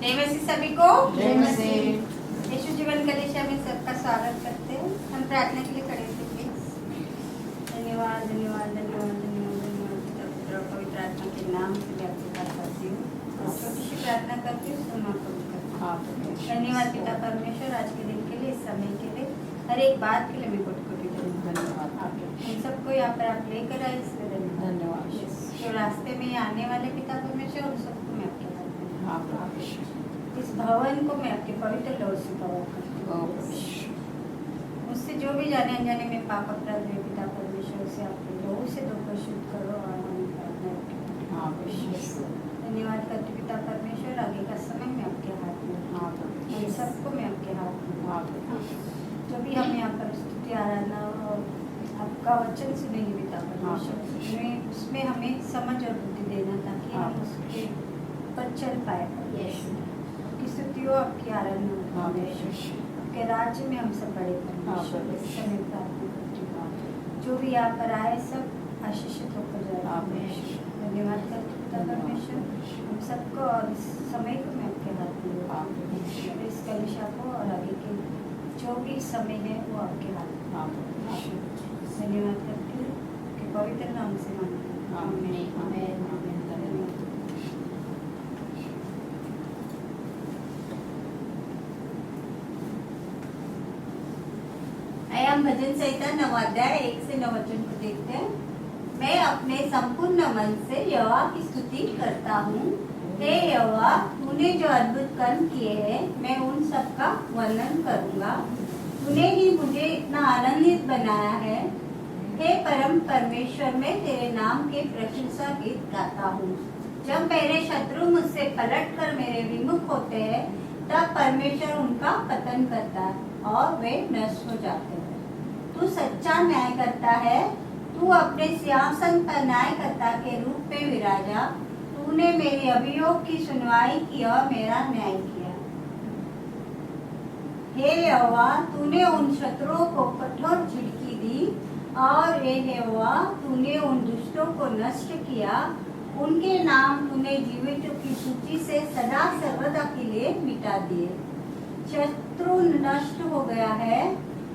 जय मसीह सभी को। जय मसीह। यीशु जीवन कलेशा में सबका स्वागत करते हैं। हम प्रार्थना के लिए खड़े थे प्लीज। धन्यवाद धन्यवाद धन्यवाद धन्यवाद धन्यवाद पिता पुत्र और पवित्र आत्मा के नाम से मैं आपके पास आती हूँ। छोटी सी प्रार्थना करती हूँ, समापन करती हूँ। धन्यवाद पिता परमेश्वर, आज के दिन के लिए, इस समय के लिए, हर एक बात के लिए मैं कोटि धन्यवाद। हम सबको यहाँ पर आप लेकर आए, इसलिए धन्यवाद। जो रास्ते में आने वाले पिता परमेश्वर, उन सबको मैं आपके हाथ में, इस भवन को मैं आपके पवित्र लहू से कवर करती हूँ। मुझसे जो भी जाने अनजाने में पाप अपराध हुए पिता परमेश्वर, उसे आपके लहू से धोकर शुद्ध करो और हमें प्रार्थना रखें। धन्यवाद करते पिता परमेश्वर, आगे का समय मैं आपके हाथ में, हम सबको मैं आपके हाथ में। जो भी हम यहाँ पर स्तुति आराधना और आपका वचन सुनेंगे पिता परमेश्वर, उसमें हमें समझ और बुद्धि देना, ताकि हम उसके पर चल पाए। आपकी स्तुति हो, आपकी आराधना हो, आपके राज्य में हम सब बड़े परमेश्वर, इस समय प्रार्थना करती हूँ। जो भी यहाँ पर आए सब आशीषित होकर जाए। धन्यवाद करते पिता परमेश्वर, हम सबको और इस समय को मैं आपके हाथ में लेती हूँ। इस कलिशा को और आगे के जो भी समय है वो आपके हाथ में। धन्यवाद करती हूँ कि पवित्र नाम से मांगती हूँ। आमीन आमीन आमीन। हम भजन संहिता 9 अध्याय 1 से 9 वचन को देखते हैं। मैं अपने संपूर्ण मन से यहोवा की स्तुति करता हूँ। हे यहोवा, तूने जो अद्भुत कर्म किए हैं, मैं उन सब का वर्णन करूँगा। तूने ही मुझे इतना आनंदित बनाया है। हे परम परमेश्वर, मैं तेरे नाम के प्रशंसा गीत गाता हूँ। जब मेरे शत्रु मुझसे पलटकर मेरे विमुख होते हैं, तब परमेश्वर उनका पतन करता है और वे नष्ट हो जाते हैं। तू सच्चा न्याय करता है। तू अपने सिंहासन पर न्यायकर्ता के रूप में विराजा। तूने मेरे अभियोग की सुनवाई की और मेरा न्याय किया। हे यहोवा, तूने उन शत्रुओं को कठोर झिड़की दी, और हे यहोवा, तूने उन दुष्टों को नष्ट किया। उनके नाम तूने जीवितों की सूची से सदा सर्वदा के लिए मिटा दिए। शत्रु नष्ट हो गया है।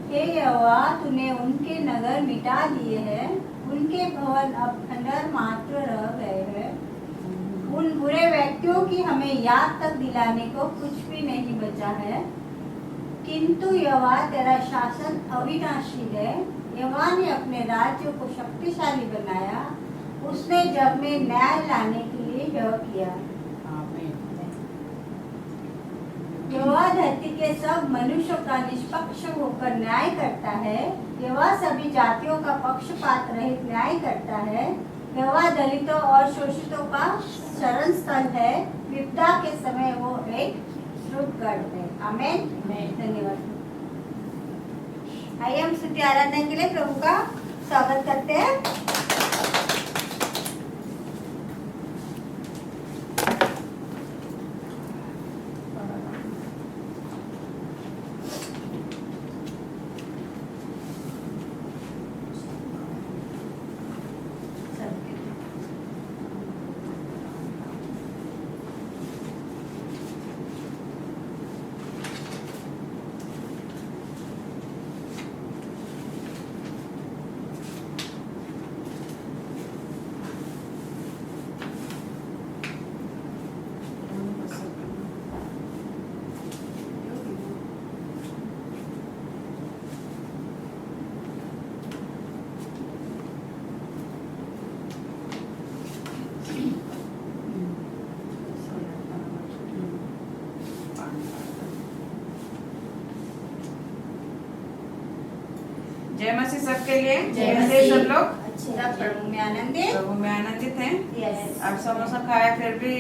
हे यहोवा, तूने उनके नगर मिटा दिए हैं। उनके भवन अब खंडहर मात्र रह गए हैं। उन बुरे व्यक्तियों की हमें याद तक दिलाने को कुछ भी नहीं बचा है। किंतु यहोवा, तेरा शासन अविनाशी है। यहोवा ने अपने राज्य को शक्तिशाली बनाया। उसने जग में न्याय लाने के लिए यह किया। यहोवा धरती के सब मनुष्यों का निष्पक्ष होकर न्याय करता है। यहोवा सभी जातियों का पक्षपात रहित न्याय करता है। यहोवा दलितों और शोषितों का शरण स्थल है। विपदा के समय वो एक श्रुतगढ़ है। आमीन। धन्यवाद। आइए हम स्तुति आराधना के लिए प्रभु का स्वागत करते हैं। जय मसीह सबके लिए। जय मसीह मसीह। सब लोग सब प्रभु में आनंदित। प्रभु में आनंदित हैं। यस। आप समोसा खाया फिर भी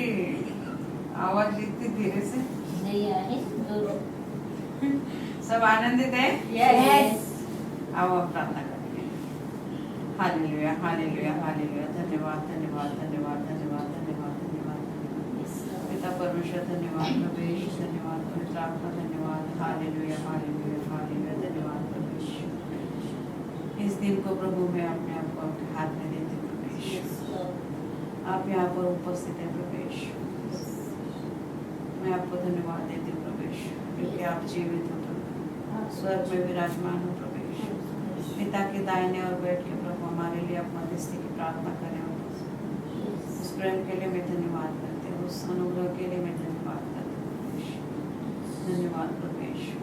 आवाज इतनी धीरे से नहीं आए। सब आनंदित हैं। यस। आओ अब प्रार्थना करेंगे। Hallelujah hallelujah hallelujah. धन्यवाद धन्यवाद धन्यवाद धन्यवाद धन्यवाद धन्यवाद पिता परमेश्वर, धन्यवाद प्रभु यीशु, धन्यवाद पवित्र आत्मा, धन्यवाद। Hallelujah hallelujah hallelujah. धन्यवाद परमेश्वर। इस दिन को प्रभु मैं अपने आप को आपके हाथ में देती हूँ परमेश्वर। आप यहाँ पर उपस्थित है प्रभु यीशु। मैं मैं आपको धन्यवाद देती हूँ प्रभु यीशु, क्योंकि आप जीवित हो प्रभु, स्वर्ग में विराजमान हो प्रभु यीशु। पिता के दाहिने और बैठ के प्रभु हमारे लिए आप मध्यस्थी की प्रार्थना करें। उस प्रेम के लिए मैं धन्यवाद करती हूँ, उस अनुग्रह के लिए मैं धन्यवाद करती हूँ प्रभु यीशु। धन्यवाद प्रभु यीशु,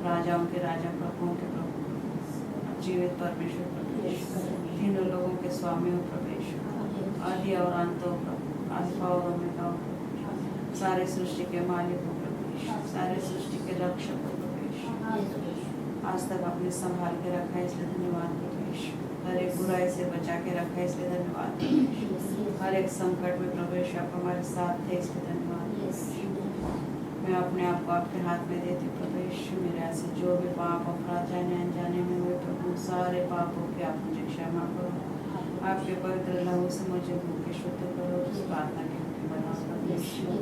राजाओं के राजा, प्रभुओं के प्रभु, जीवित परमेश्वर प्रभु यीशु, तीनों लोगों के स्वामी हो प्रभु यीशु, आदि और अंत हो प्रभु, अल्फा और ओमेगा हो प्रभु, सारे सृष्टि के मालिक हो प्रभु यीशु, सारे सृष्टि के रक्षक हो प्रभु यीशु। आज तक आपने संभाल के रखा है, इसलिए धन्यवाद प्रभु यीशु। हर एक बुराई से बचा के रखा है, इसलिए धन्यवाद प्रभु यीशु। हर एक संकट में प्रभु यीशु आप हमारे साथ थे, इसलिए धन्यवाद। मैं अपने आप को आपके हाथ में देती हूँ प्रभु यीशु। मेरे यहाँ से जो भी पाप अपराध जाने अनजाने में हुए प्रभु, सारे पापों की आप मुझे क्षमा करो। आपके पवित्र लहू से मुझे धो के शुद्ध करो। इस प्रार्थना के बनाओ प्रभु यीशु।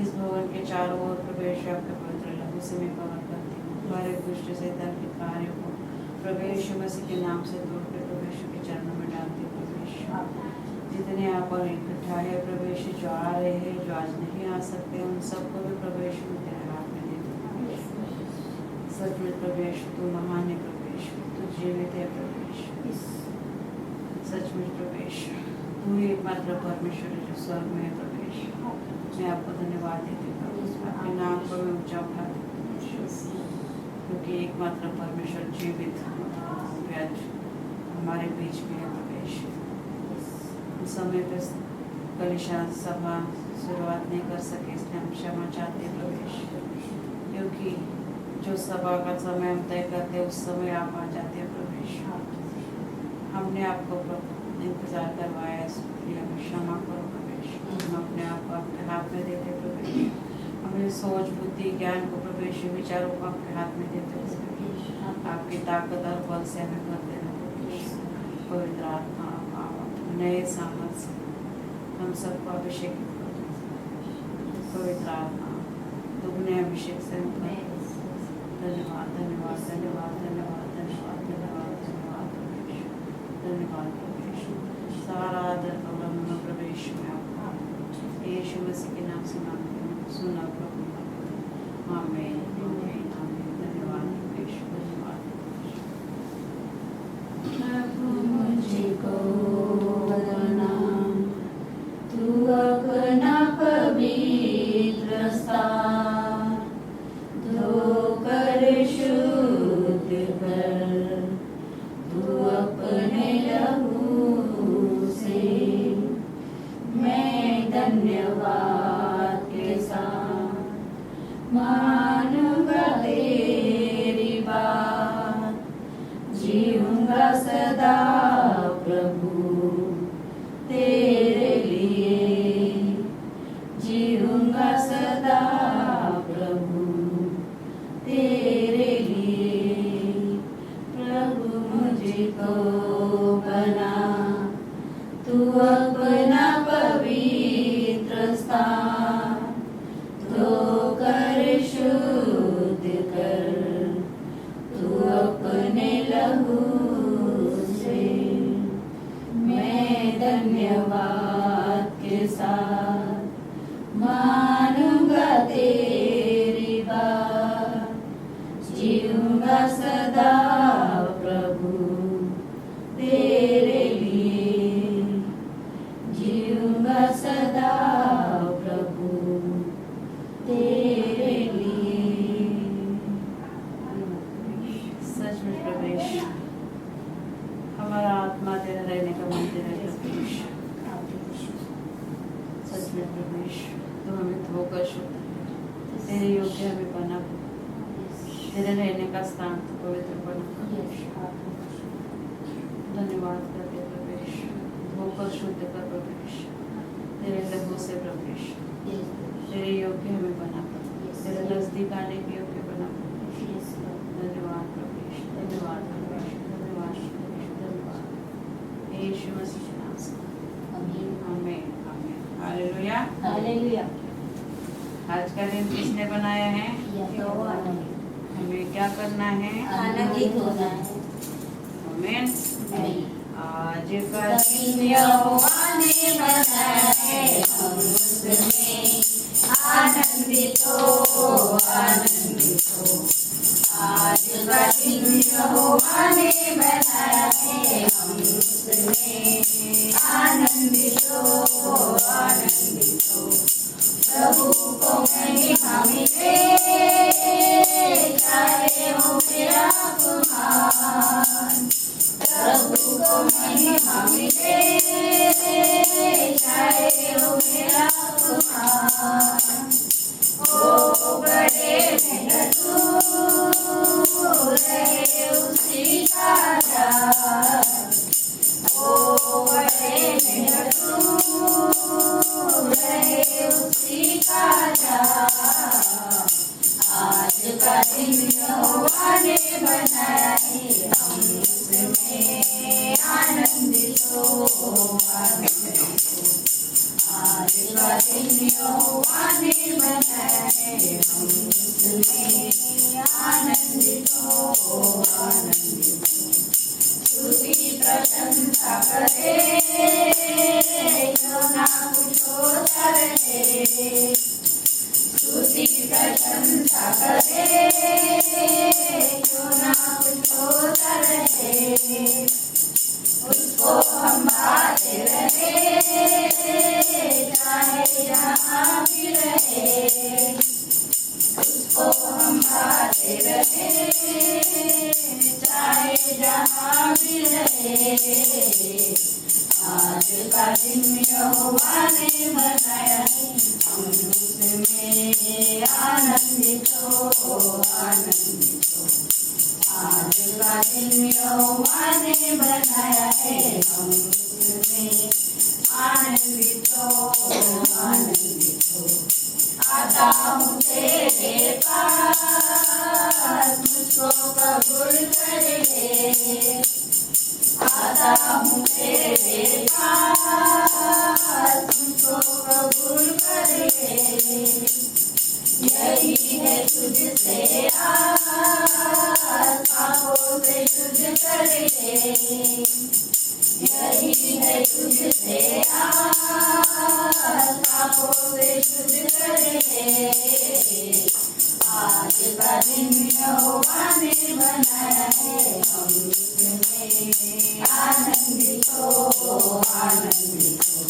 इस भवन के चारों ओर प्रभु यीशु आपके पवित्र लहू से मैं कवर करती हूँ। हर एक दुष्ट शैतान के कार्यों को प्रभु यीशु मसीह के नाम से तोड़ के प्रभु यीशु के चरणों में डालती हूँ प्रभु यीशु। जितने आप और इकट्ठा है प्रभु यीशु, जो आ रहे हैं, जो आज नहीं आ सकते, उन सबको भी प्रभु यीशु में तेरे हाथ में देती हूँ। सच में प्रभु यीशु तू महान है प्रभु यीशु, तू जीवित है प्रभु यीशु। सच में प्रभु यीशु तू ही एकमात्र परमेश्वर है जो स्वर्ग में है प्रभु यीशु। मैं आपको धन्यवाद देती हूँ प्रभु, आपके नाम को मैं ऊंचा उठाती हूँ क्योंकि एकमात्र परमेश्वर जीवित आज हमारे बीच में है प्रभु यीशु। उस समय पर कलीसिया सभा शुरुआत नहीं कर सके, इसलिए हम क्षमा चाहते हैं प्रभु यीशु, क्योंकि जो सभा का समय हम तय करते हैं उस समय आप आ जाते हैं प्रभु यीशु। हमने आपको इंतजार करवाया, इसलिए हमें क्षमा करो प्रभु यीशु। हम अपने आप को आपके हाथ में देते हैं प्रभु यीशु। हमें सोच, बुद्धि, ज्ञान को प्रभु यीशु, विचारों को आपके हाथ में देते हैं। आपकी ताकत और बल से हमें भर देना प्रभु यीशु। पवित्र आत्मा नए सामर्थ्य हम सबको अभिषेकित करो। पवित्र आत्मा दुगने अभिषेक से हम करें। धन्यवाद धन्यवाद धन्यवाद धन्यवाद धन्यवाद धन्यवाद धन्यवाद प्रभु यीशु। धन्यवाद प्रभु यीशु। सारा आदर गौरव प्रभु यीशु में आपको यीशु मसीह के नाम से मांगते हैं, सुना प्रभु। आमीन आमीन आमीन। धन्यवाद प्रभु यीशु, धन्यवाद प्रभु। मुझको बना तू अपना पवित्र स्थान, धोकर शुद्ध कर तू अपने लहू से। मैं धन्यवाद के साथ मानूंगा तेरी बात, जीऊंगा सदा प्रभु तेरे लिए, जीऊंगा सदा प्रभु तेरे लिए। प्रभु मुझको बना तू अपना पवित्र स्थान, धोकर शुद्ध कर तू अपने लहू से। मैं धन्यवाद के साथ मानूंगा तेरी बात, जीऊंगा सदा प्रभु तेरे लिए, जीऊंगा सदा प्रभु तेरे लिए। सच में प्रभु यीशु हमारा आत्मा तेरा रहने का मंदिर है प्रभु यीशु। सच में प्रभु यीशु तू हमें धोकर शुद्ध तेरे योग्य हमें बना, तेरे रहने का स्थान तो पवित्र बना। धन्यवाद करते प्रभु यीशु, धोकर शुद्ध कर प्रभु यीशु तेरे लहू से प्रभु यीशु। तेरे योग्य हमें बना, तेरे नजदीक आने के योग्य बना। धन्यवाद प्रभु यीशु, धन्यवाद प्रभु यीशु, धन्यवाद प्रभु यीशु, धन्यवाद यीशु मसीह के नाम से। आमीन आमीन आमीन। Hallelujah hallelujah. आज का दिन किसने बनाया है? यहोवा ने। हमें क्या करना है? आनंदित होना है। आमीन। आज का दिन यहोवा ने बनाया है, हम उसमें आनंद प्रभु को महिमा मिले, चाहे हो मेरा कुमार। प्रभु को महिमा मिले, चाहे हो मेरा कुमार। ओ बड़े मेहनतू रहे उसी का राज। ओ बड़े मेहनतू रहे उसी का राज। आज का दिन यहोवा ने बनाए, हम उसमें आनंदित हो, आनंदित हो। आज का दिन यहोवा ने बनाए, हम उसमें आनंदित हो, आनंदित हो। स्तुति प्रशंसा करे, जो ना कुछ होता रहे। स्तुति प्रशंसा करे, जो ना कुछ होता रहे। उसको हम बाते रहे, चाहे जहाँ भी रहे। उसको हम बाते रहे, चाहे जहाँ भी रहे। आज का दिन यहोवा ने बनाया है, हम उसमें आनंदित हो, आनंदित हो। आज का दिन यहोवा ने बनाया है, हम उसमें आनंदित हो, आनंदित हो। आता हूँ तेरे पास, मुझको कबूल कर ले। आता हूँ तेरे पास, मुझको कबूल कर ले। यही है तुझसे आस, पापों से शुद्ध कर ले। यही है तुझसे आस, पापों से शुद्ध कर ले। आज का दिन यहोवा ने बनाया है, हम उसमें आनंदित हो, आनंदित हो।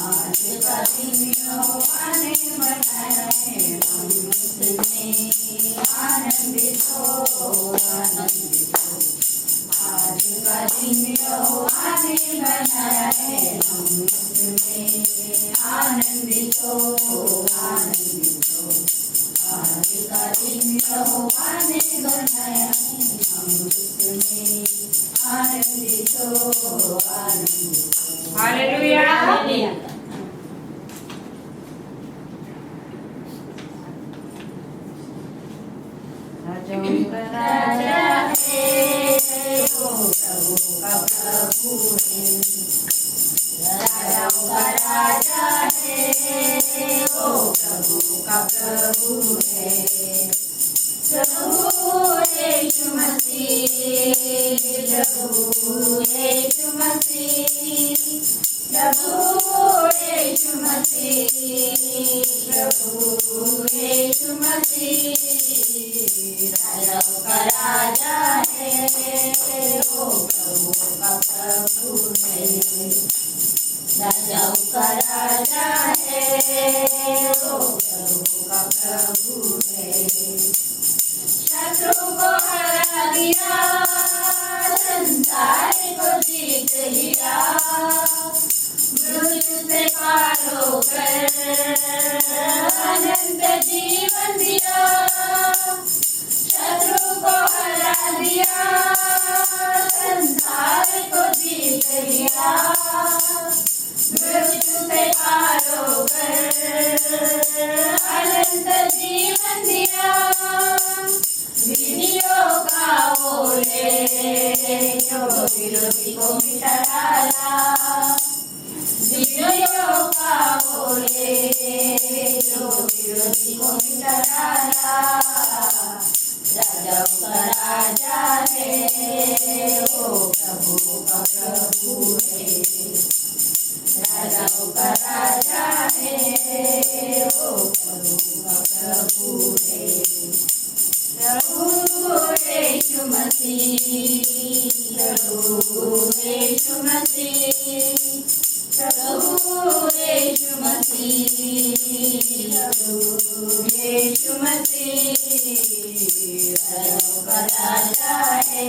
आज का दिन यहोवा ने बनाया है, हम उसमें आनंदित हो, आनंदित हो। आज का दिन यहोवा ने बनाया है, हम उसमें आनंदित हो, आनंदित हो। आज का दिन यहोवा ने बनाया है, हम उसमें आनंदित हो, आनंदित हो। हालेलुया। राजा है, वो प्रभु का प्रभु है। राजाओं का राजा है, वो प्रभु का प्रभु है। प्रभु यीशु मसीह, प्रभु यीशु मसीह, प्रभु यीशु मसीह, प्रभु यीशु मसीह। राजाओं का राजा है, वो प्रभु का प्रभु है। राजाओं का राजा है, वो प्रभु का प्रभु है। शत्रु को हरा दिया, संसार को जीत लिया। मृत्यु से पार होकर अनंत जीवन दिया। शत्रु को हरा दिया, संसार को जीत लिया। मृत्यु से पार होकर अनंत जीवन दिया। विधियों का बोले, जो विरोधी को मिटा डाला। विधियों का बोले, जो विरोधी को मिटा डाला। राजाओं का राजा है, वो प्रभु का प्रभु है। राजाओं का राजा है, वो प्रभु का प्रभु है। प्रभु यीशु मसीह, प्रभु यीशु मसीह, प्रभु यीशु मसीह, प्रभु यीशु मसीह राजाओं का राजा है,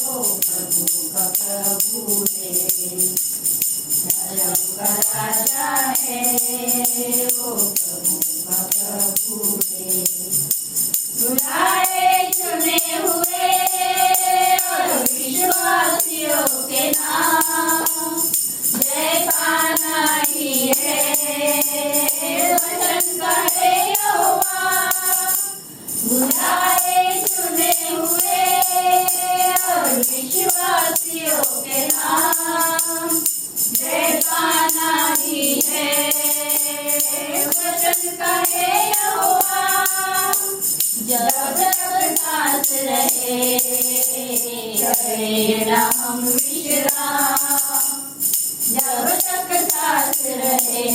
ओ प्रभु का प्रभु है, राजाओं का राजा है, ओ प्रभु का प्रभु है। बुलाए चुने हुए और विश्वासियों के नाम जय पाना ही है, वचन का है यहोवा। बुलाए चुने हुए और विश्वासियों के नाम जय पाना ही है, वचन का है यहोवा। जब तक सांस रहे करे ना हम विश्राम, जब तक सांस रहे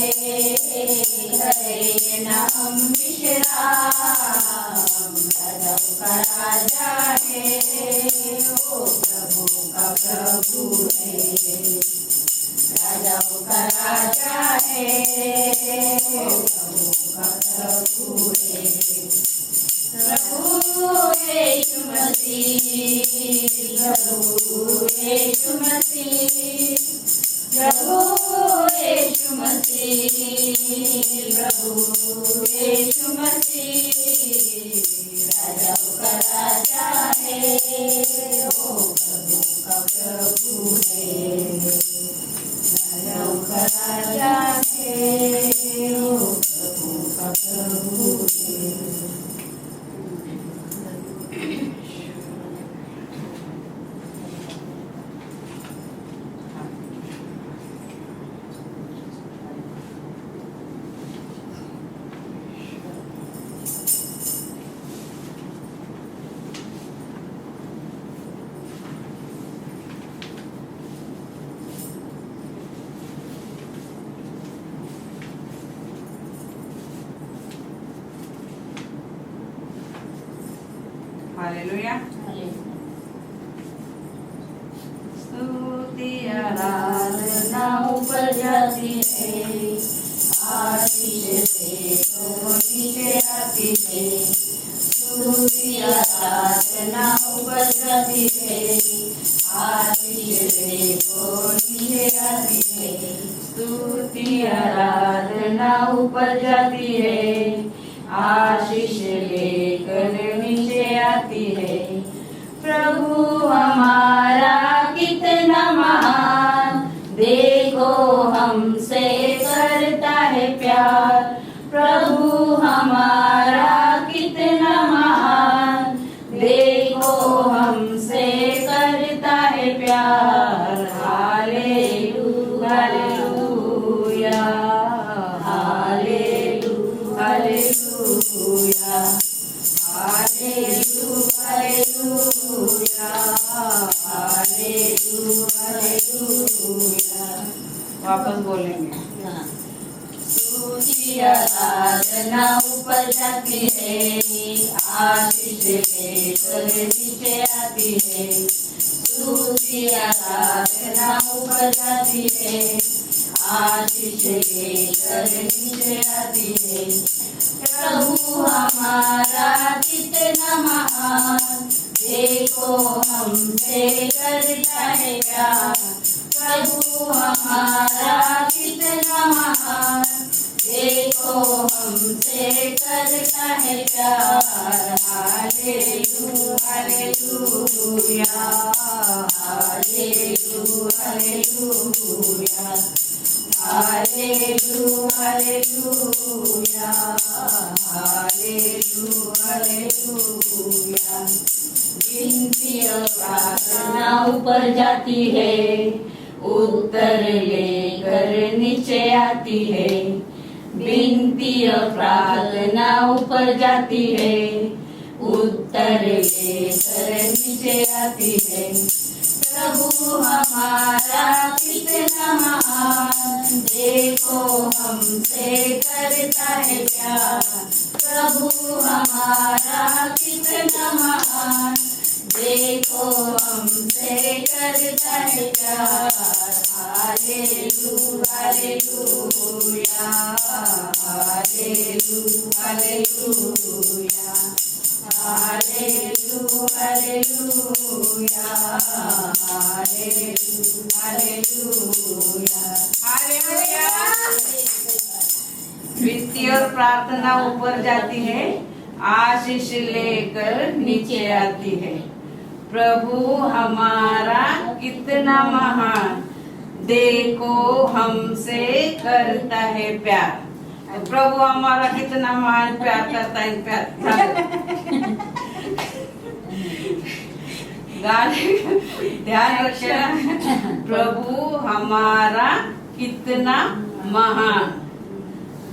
करे ना हम विश्राम। राजाओं का राजा है, ओ प्रभु का प्रभु है, राजाओं का राजा है, ओ प्रभु का प्रभु है। प्रभु यीशु मसीह, प्रभु यीशु मसीह, प्रभु यीशु मसीह, प्रभु यीशु मसीह राजाओं का राजा है, ओ प्रभु का प्रभु है, राजाओं का राजा है, ओ प्रभु का प्रभु है। हालेलुया। स्तुति आराधना ऊपर जाती है, आशीष देखो नीचे आती है। स्तुति आराधना ऊपर जाती है, आशीष देखो नीचे आती है। स्तुति आराधना ऊपर जाती है, आशीष लेकर नीचे आती है। प्रभु हमारा कितना महान, देखो हमसे करता है प्यार। प्रभु हमारा कितना महान, देखो हमसे करता है प्यार। Hallelujah hallelujah hallelujah hallelujah hallelujah hallelujah. वापस बोलेंगे। स्तुति आराधना ऊपर जाती है, आशीष लेकर नीचे आती है। स्तुति आराधना ऊपर जाती है, आशीष लेकर नीचे आती है। प्रभु हमारा कितना महान, देखो हमसे करता है प्यार। प्रभु हमारा कितना महान, देखो हमसे करता है प्यार। Hallelujah hallelujah hallelujah hallelujah hallelujah hallelujah. गिनती और प्रार्थना ऊपर जाती है, उत्तर लेकर नीचे आती है। विनती और प्रार्थना ऊपर जाती है, उत्तर लेकर नीचे आती है। प्रभु हमारा कितना महान, देखो हमसे करता है प्यार। प्रभु हमारा कितना महान, देखो हमसे करता है प्यार। Hallelujah hallelujah hallelujah hallelujah hallelujah hallelujah hallelujah hallelujah. विनती और प्रार्थना ऊपर जाती है, आशीष लेकर नीचे आती है। प्रभु हमारा कितना महान, देखो हमसे करता है प्यार। तो प्रभु हमारा कितना महान प्यार करता है। गाने ध्यान रखना, प्रभु हमारा कितना महान,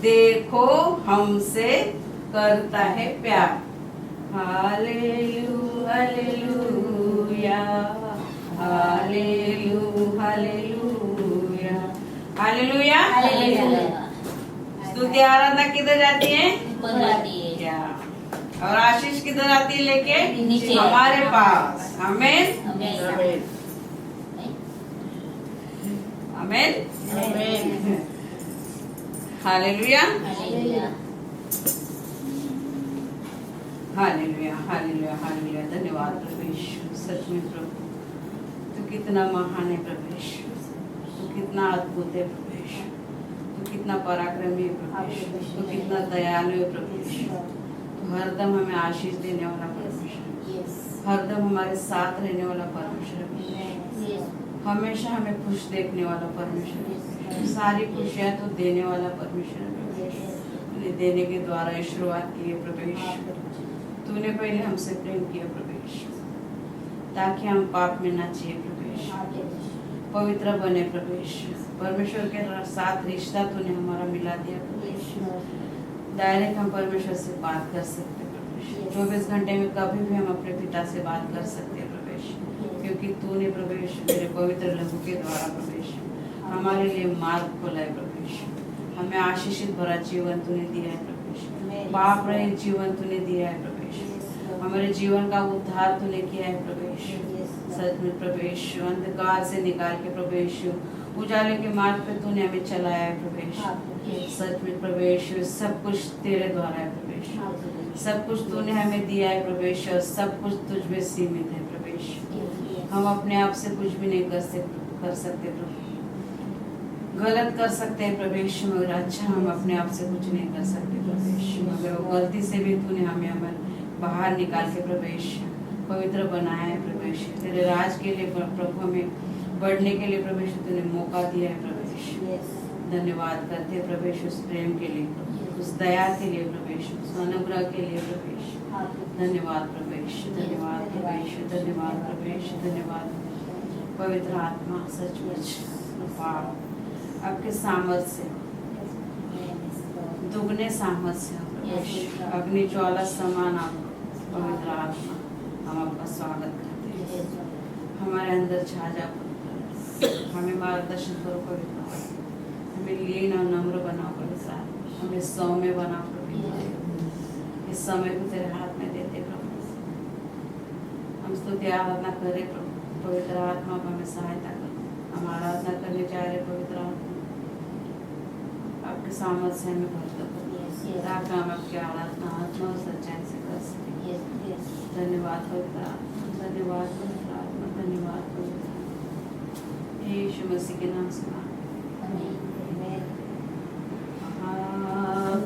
देखो हमसे करता है प्यार। Hallelujah hallelujah hallelujah hallelujah hallelujah. स्तुति आराधना किधर जाती है? ऊपर आती है। क्या? और आशीष किधर आती है? लेके नीचे। हमारे पास। Amen amen. Amen hallelujah hallelujah hallelujah hallelujah hallelujah. धन्यवाद प्रभु यीशु, सच में प्रभु तू कितना महान है प्रभु यीशु, तू कितना अद्भुत है प्रभु यीशु, तू कितना पराक्रमी है प्रभु यीशु, तू कितना दयालु है प्रभु यीशु। तू हरदम हमें आशीष देने वाला परमेश्वर, हरदम हमारे साथ रहने वाला परमेश्वर, हमेशा हमें खुश देखने वाला परमेश्वर, सारी खुशियाँ तो देने वाला परमेश्वर। तूने देने के द्वारा ये शुरुआत की है प्रभु यीशु। तूने पहले हमसे प्रेम किया प्रभु यीशु, ताकि हम पाप में ना जिए प्रभु यीशु, पवित्र बने प्रभु यीशु। परमेश्वर के साथ रिश्ता तूने हमारा मिला दिया प्रभु यीशु। डायरेक्ट हम परमेश्वर से बात कर सकते प्रभु यीशु। 24 घंटे में कभी भी हम अपने पिता से बात कर सकते हैं प्रभु यीशु, क्योंकि तूने प्रभु यीशु तेरे पवित्र लहू के द्वारा प्रभु यीशु हमारे लिए मार्ग खोला है प्रभु यीशु। हमें आशीषित भरा जीवन तूने दिया है प्रभु यीशु, पाप रहित जीवन तूने दिया है प्रभु यीशु। हमारे जीवन का उद्धार तूने किया है प्रभु यीशु। सच में प्रभु यीशु, अंधकार से निकाल के प्रभु यीशु उजाले के मार्ग पे तूने हमें चलाया है प्रभु यीशु। सच में प्रभु यीशु, सब कुछ तेरे द्वारा है प्रभु यीशु, सब कुछ तूने हमें दिया है प्रभु यीशु, और सब कुछ तुझ में सीमित है प्रभु यीशु। हम अपने आप से कुछ भी नहीं कर सकते प्रभु, गलत कर सकते हैं प्रभु यीशु, मगर अच्छा हम अपने आप से कुछ नहीं कर सकते प्रभु यीशु। मगर वो गलती से भी तूने हमें बाहर निकाल के प्रभु यीशु पवित्र बनाया है प्रभु यीशु। तेरे राज के लिए प्रभु हमें बढ़ने के लिए प्रभु यीशु तूने मौका दिया है प्रभु यीशु। धन्यवाद करते हैं प्रभु यीशु, उस प्रेम के लिए, उस दया के लिए प्रभु यीशु, उस अनुग्रह के लिए प्रभु यीशु। धन्यवाद प्रभु यीशु, धन्यवाद प्रभु यीशु, धन्यवाद प्रभु यीशु, धन्यवाद पवित्र आत्मा। सचमुच आपके सामर्थ्य दुगने सामर्थ्य अग्नि ज्वाला समान आप पवित्र आत्मा, हम आपका स्वागत करते हैं। हमारे अंदर छा जा, हमें मार्गदर्शन करो पवित्र आत्मा, हमें लीन और नम्र बनाओ पवित्र आत्मा, हमें सौम्य बनाओ प्रभु। इस समय को तेरे हाथ में देते प्रभु, हम स्तुति आराधना करें प्रभु। पवित्र आत्मा को हमें सहायता करो, हम आराधना करने जा रहे पवित्र आत्मा, आपके सामर्थ्य से हमें भर दो ताकि हम आपकी आराधना आत्मा और सच्चाई से कर सकें। धन्यवाद पवित्र आत्मा, धन्यवाद पवित्र आत्मा, धन्यवाद पवित्र आत्मा। यीशु मसीह के नाम से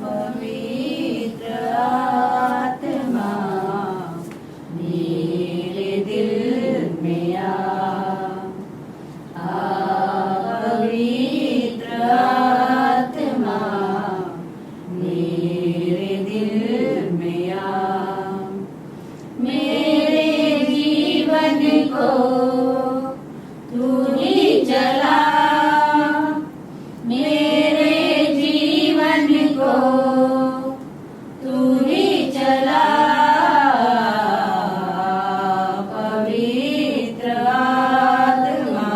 पवित्र आत्मा मेरे दिल में आ, पवित्र आत्मा मेरे दिल में आ, मेरे जीवन को तू ही चला, मेरे जीवन को तू ही चला, पवित्र आत्मा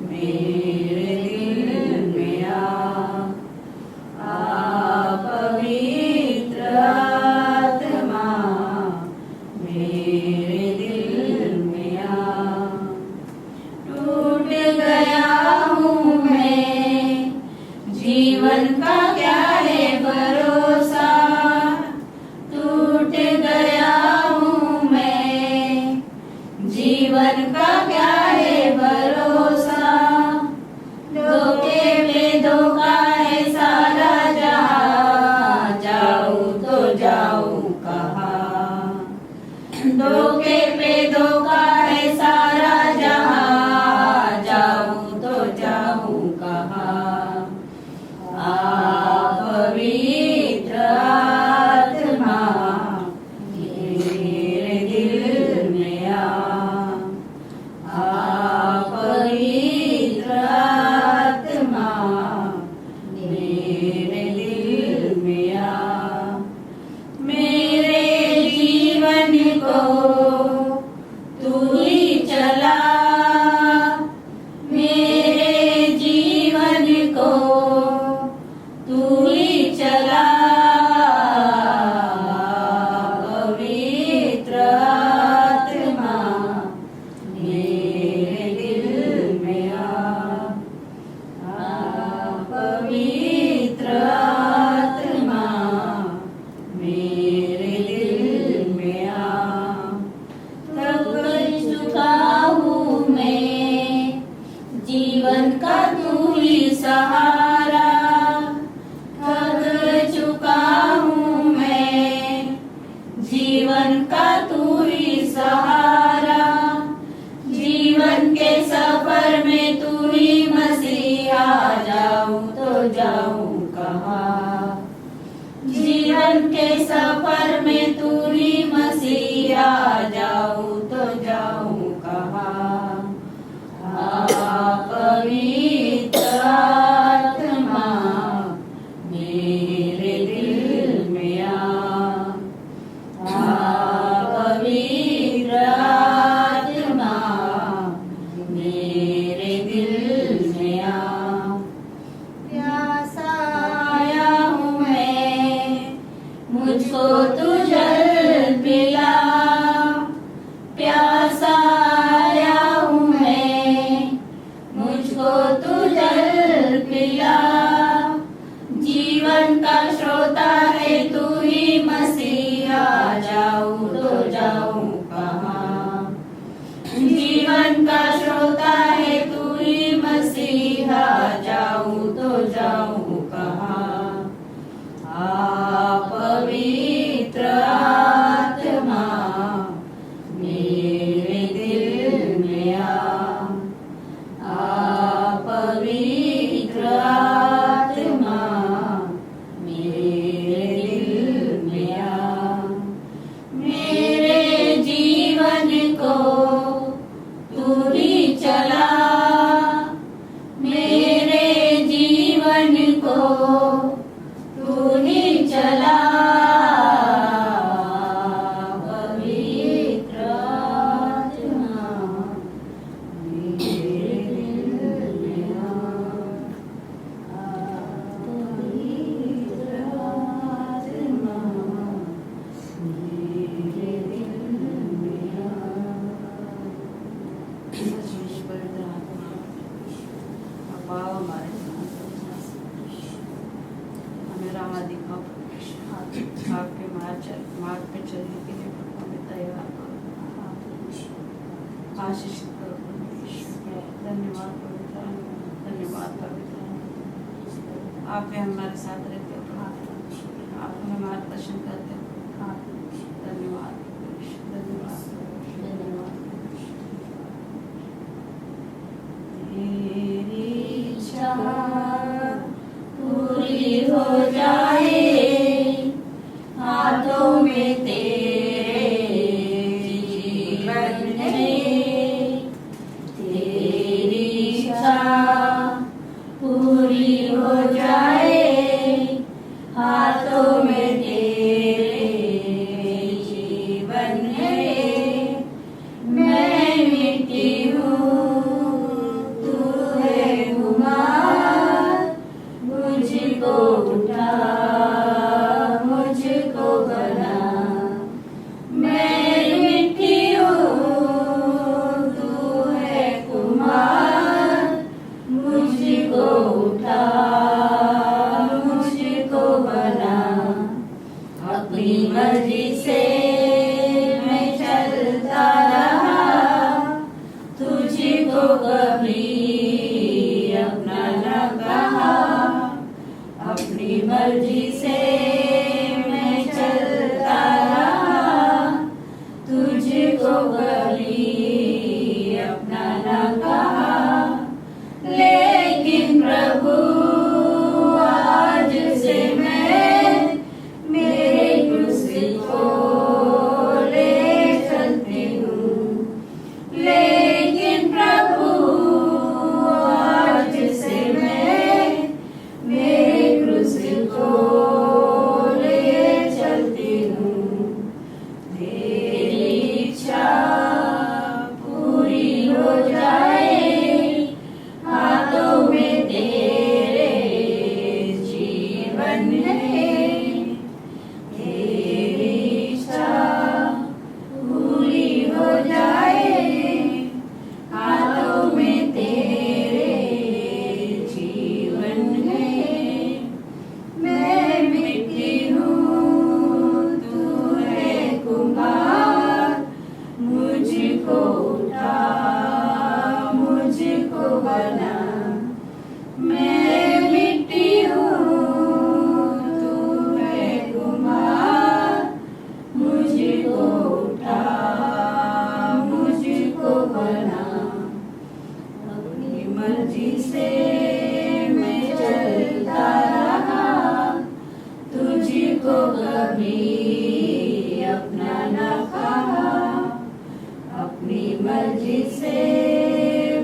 मेरे दिल में आ, चला पवित्र आत्मा मेरे दिल में आ पवित्र आत्मा मेरे दिल में आ थक चुका हूँ मैं जीवन का तू ही सहारा थक चुका हूँ मैं जीवन का तू ही सहारा जीवन के सफर में तू ही मसीहा जाऊं तो जाऊं कहाँ जीवन के सफर में तू ही मसीहा जाऊं तो जाऊं कहाँ पवित्र आत्मा मेरे दिल में आ पवित्र आत्मा मेरे दिल में आ प्यासा आया हूँ मैं मुझको तू जल पिला प्यासा आया हूँ मैं मुझको तू जल पिला जीवन का श्रोता है तू ही मसीहा जाऊं तो जाऊं कहाँ जीवन का श्रोता है तू ही मसीहा जाऊं तो जाऊं कहाँ पवित्र आत्मा मेरे दिल में आ पवित्र आत्मा मेरे दिल में आ मेरे जीवन को तू ही चला मेरे जीवन को तू ही चला पवित्र आत्मा मेरे दिल में आ पवित्र आत्मा मेरे दिल में आ पवित्र आत्मा अपाव हमारे साथ हमें राह दिखाओ आपके मार्ग पे चलने के लिए हमें तैयार करो आशीष करो धन्यवाद पवित्र धन्यवाद पवित्र आप भी हमारे साथ रहते हो आप हमें मार्गदर्शन करते हो धन्यवाद धन्यवाद धन्यवाद तेरी इच्छा पूरी हो जाए हाथों में तेरे जीवन है तेरी इच्छा पूरी हो जाए हाथों में तेरे जीवन है मैं मिट्टी हूँ तू है कुमार मुझको उठा मुझको बना मैं मिट्टी हूँ तू है कुमार मुझको उठा मुझको बना अपनी मर्जी से मैं चलता रहा तुझको कभी अपना न कहा अपनी मर्जी से मैं चलता रहा तुझको कभी अपना न कहा लेकिन प्रभु आज से मैं मेरे क्रूस को तुझको कभी अपना न कहा, अपनी मर्जी से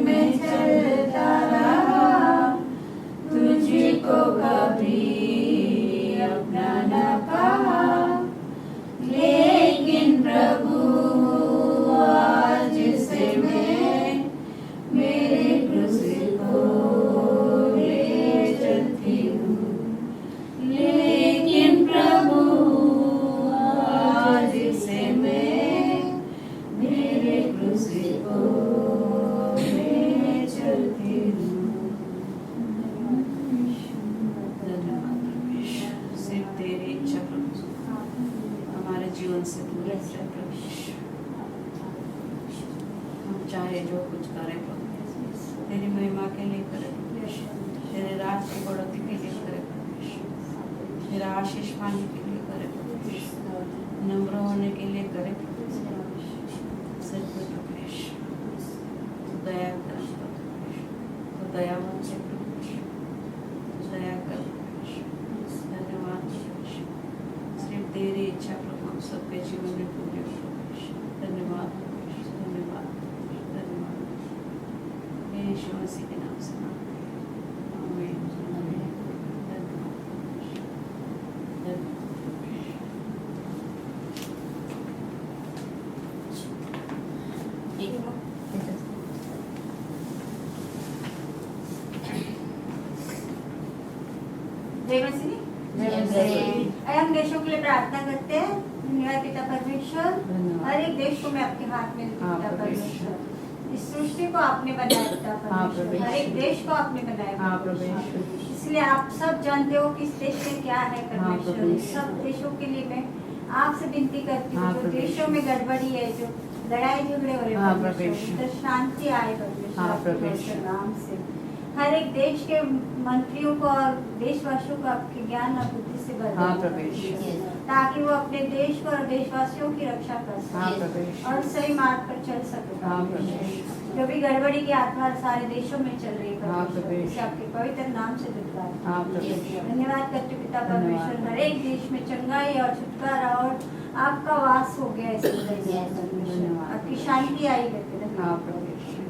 मैं चलता रहा, तुझको कभी अपना न कहा। लेकिन प्रभु आज से मैं मेरे क्रूस को ले चलती हूँ। लेकिन प्रभु आज से मैं मेरे क्रूस को ले चलती हूँ। धन्यवाद प्रभु, सिर्फ तेरी इच्छा प्रभु हमारे जीवन से दूर रहे प्रभु। हम चाहे जो कुछ करें प्रभु, तेरी महिमा के लिए करें प्रभु, तेरे राज की बढ़ोतरी के लिए करें प्रभु, तेरा आशीष पाने के लिए करें प्रभु, नम्र होने के लिए करें प्रभु। सिर्फ प्रभु तू दया कर प्रभु, तू दयावान है प्रभु, तू दया कर प्रभु। धन्यवाद प्रभु, सिर्फ तेरी इच्छा प्रभु हम सबके जीवन में पूरी हो प्रभु। धन्यवाद प्रभु, धन्यवाद धन्यवाद। यीशु मसीह के नाम से आमीन आमीन। धन्यवाद धन्यवाद। जय मसीह। जय मसीह। हम देशों के लिए प्रार्थना करते हैं। धन्यवाद पिता परमेश्वर, धन्यवाद। हर एक देश को मैं आपके हाथ में देती हूँ हाँ, पिता परमेश्वर। परमेश्वर। इस सृष्टि को आपने बनाया पिता हाँ, परमेश्वर, हर एक परमेश्वर। देश को आपने बनाया हाँ, परमेश्वर। परमेश्वर। इसलिए आप सब जानते हो कि इस देश में क्या है परमेश्वर। इस परमेश्वर। सब देशों के लिए मैं आपसे विनती करती हूँ, हाँ, जो परमेश्वर। देशों में गड़बड़ी है, जो लड़ाई झगड़े हो रहे हैं हाँ, परमेश्वर, परमेश्वर। उधर शांति आए परमेश्वर हाँ, आपके परमेश्वर। पवित्र नाम से। हर एक देश के मंत्रियों को और देशवासियों को आपके ज्ञान और बुद्धि से भर हाँ, देना परमेश्वर। परमेश्वर, ताकि वो अपने देश को और देशवासियों की रक्षा कर हाँ, सके परमेश्वर। और सही मार्ग पर चल सके हाँ, परमेश्वर। परमेश्वर। जो भी गड़बड़ी की आत्मा सारे देशों में चल रही है हाँ, परमेश्वर, परमेश्वर। इसे आपके पवित्र नाम से दुर्गाती हाँ, हूँ। परमेश्वर। धन्यवाद करते हो पिता धन्यवाद। परमेश्वर, हर एक देश में चंगाई और छुटकारा और आपका वास हो गया इस देश में परमेश्वर। धन्यवाद। आपकी शांति आई करके हाँ, धन्यवाद परमेश्वर।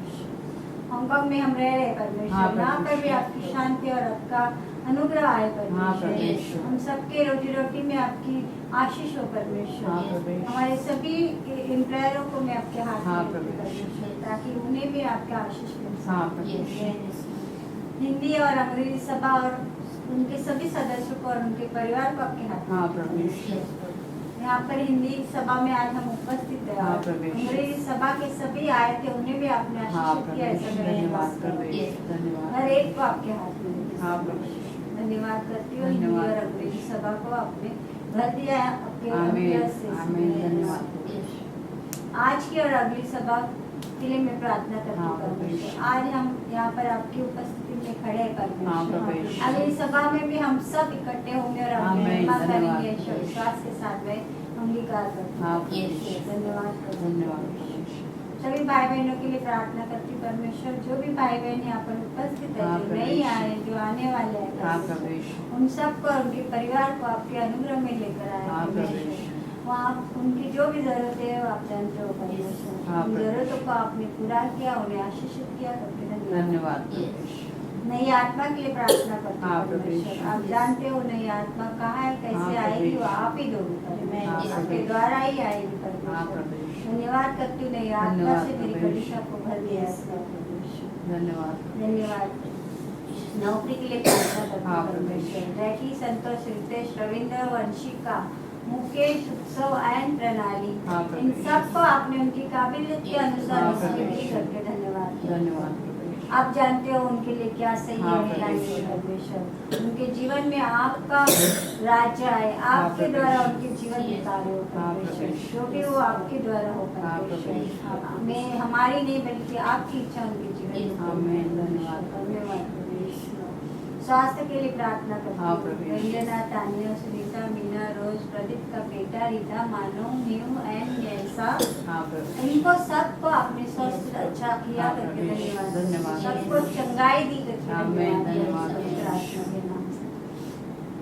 हांगकांग में हम रह रहे हैं हाँ, परमेश्वर, यहाँ पर भी परमेश्वर। आपकी शांति और आपका अनुग्रह आए हाँ, परमेश्वर। परमेश्वर। हम सबके रोजी रोटी में आपकी आशीष हो परमेश्वर। हाँ, परमेश्वर। हमारे सभी एम्प्लॉयरों को मैं आपके हाथ हाँ, में देती हूँ परमेश्वर। परमेश्वर, ताकि उन्हें भी आपके आशीष मिल सके। हाँ, परमेश्वर। हिंदी और अंग्रेजी सभा और उनके सभी सदस्यों को और उनके परिवार को आपके हाथ में हाँ, देती हूँ परमेश्वर। यहाँ पर हिंदी सभा में आज हम उपस्थित हैं हाँ, और परमेश्वर। अंग्रेजी सभा के सभी आए थे, उन्हें भी आपने हाँ, आशीषित किया ऐसा परमेश्वर। मैं धन्यवाद विश्वास करती हूँ। परमेश्वर। धन्यवाद। हर एक को आपके हाथ में देती हूँ। हाँ, परमेश्वर। धन्यवाद करती हूँ। हिंदी धन्यवाद। और अंग्रेजी सभा को आपने भर दिया है आपके आमीन अनुग्रह से। आमीन। धन्यवाद। आज की और अगली सभा के लिए मैं प्रार्थना करती हाँ, हूँ परमेश्वर। परमेश्वर। आज हम यहाँ पर आपकी उपस्थिति में खड़े हैं हाँ, परमेश्वर। परमेश्वर। अगली सभा में भी हम सब इकट्ठे होंगे और आपकी आमीन। महिमा धन्यवाद। करेंगे। ईश्वर विश्वास के साथ मैं अंगीकार करती हाँ, हूँ। परमेश्वर। धन्यवाद करती हूँ। धन्यवाद परमेश्वर। सभी भाई बहनों के लिए प्रार्थना करती हूँ परमेश्वर। जो भी भाई बहन यहाँ पर उपस्थित है, हाँ, जो नहीं परमेश्वर। आए, जो आने वाले हैं हाँ, परमेश्वर, परमेश्वर। उन सबको और उनके परिवार को आपके अनुग्रह में लेकर आए हाँ, परमेश्वर। परमेश्वर। वहाँ उनकी जो भी जरूरत है वो आप जानते हो परमेश्वर। हाँ, उन परमेश्वर। जरूरतों को आपने पूरा किया, उन्हें आशीषित किया करके धन्यवाद परमेश्वर। नई आत्मा के लिए प्रार्थना करती हूँ हाँ, परमेश्वर। परमेश्वर। आप जानते हो नई आत्मा कहाँ है, कैसे हाँ, आएगी, वो परमेश्वर। आप ही दोगे परमेश्वर। हाँ, आपके परमेश्वर। द्वारा ही आएगी हाँ, परमेश्वर। परमेश्वर। धन्यवाद करती हूँ नई आत्मा धन्यवाद से मेरी परमेश्वर। कलिशा को भर दिया है परमेश्वर। धन्यवाद। धन्यवाद। नौकरी के लिए प्रार्थना करती हाँ, हूँ परमेश्वर। परमेश्वर। जैकी, संतोष, रितेश, रविंद्र, वंशिका, मुकेश, उत्सव एंड प्रणाली, हाँ, इन परमेश्वर। सबको आपने उनकी काबिलियत के अनुसार हाँ, डिस्ट्रीब्यूट परमेश्वर। करके धन्यवाद। धन्यवाद परमेश्वर। आप जानते हो उनके लिए क्या सही हाँ, है, क्या नहीं है परमेश्वर। परमेश्वर। उनके जीवन में आपका राज्य आए, आपके परमेश्वर। द्वारा उनके जीवन में कार्य हो हाँ, परमेश्वर। परमेश्वर। जो भी वो आपके द्वारा हो हाँ, परमेश्वर। परमेश्वर। मैं हमारी नहीं बल्कि आपकी इच्छा उनके जीवन में आमीन। हो। धन्यवाद। धन्यवाद परमेश्वर। स्वास्थ्य के लिए प्रार्थना करती हाँ, हूँ। परमेश्वर। रंजना, तानिया, सुनीता, मीना, रोज, प्रदीप का बेटा, रीता, मानो, न्यू एंड जैसा, हाँ, परमेश्वर। इनको सबको आपने स्वस्थ अच्छा किया हाँ, करके परमेश्वर। धन्यवाद। धन्यवाद। सबको चंगाई दी करके आमीन। धन्यवाद। धन्यवाद। पवित्र आत्मा के नाम से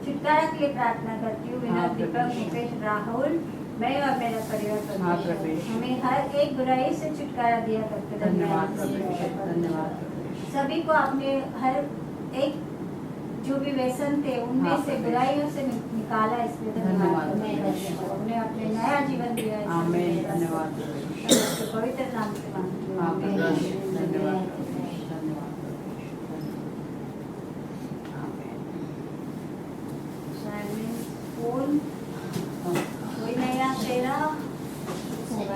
छुटकारा के लिए प्रार्थना करती हूँ। विनय हाँ, दीपक दीपक, मुकेश, राहुल, मैं और मेरा परिवार हाँ, परमेश्वर प्रभु। हमें हर एक बुराई से छुटकारा दिया करते। धन्यवाद प्रभु, धन्यवाद प्रभु। सभी को आपने हर एक जो भी व्यसन थे उनमें हाँ, से प्रभु। बुराइयों से निकाला, इसलिए धन्यवाद धन्यवाद। उन्हें अपने नया जीवन दिया, इसलिए आमीन, धन्यवाद। धन्यवाद प्रभु। उसके पवित्र नाम से मांगती हूँ। हाँ, आमीन। प्रभु, धन्यवाद प्रभु, धन्यवाद प्रभु। आमीन। साइलेंस, फोन, कोई नया चेहरा,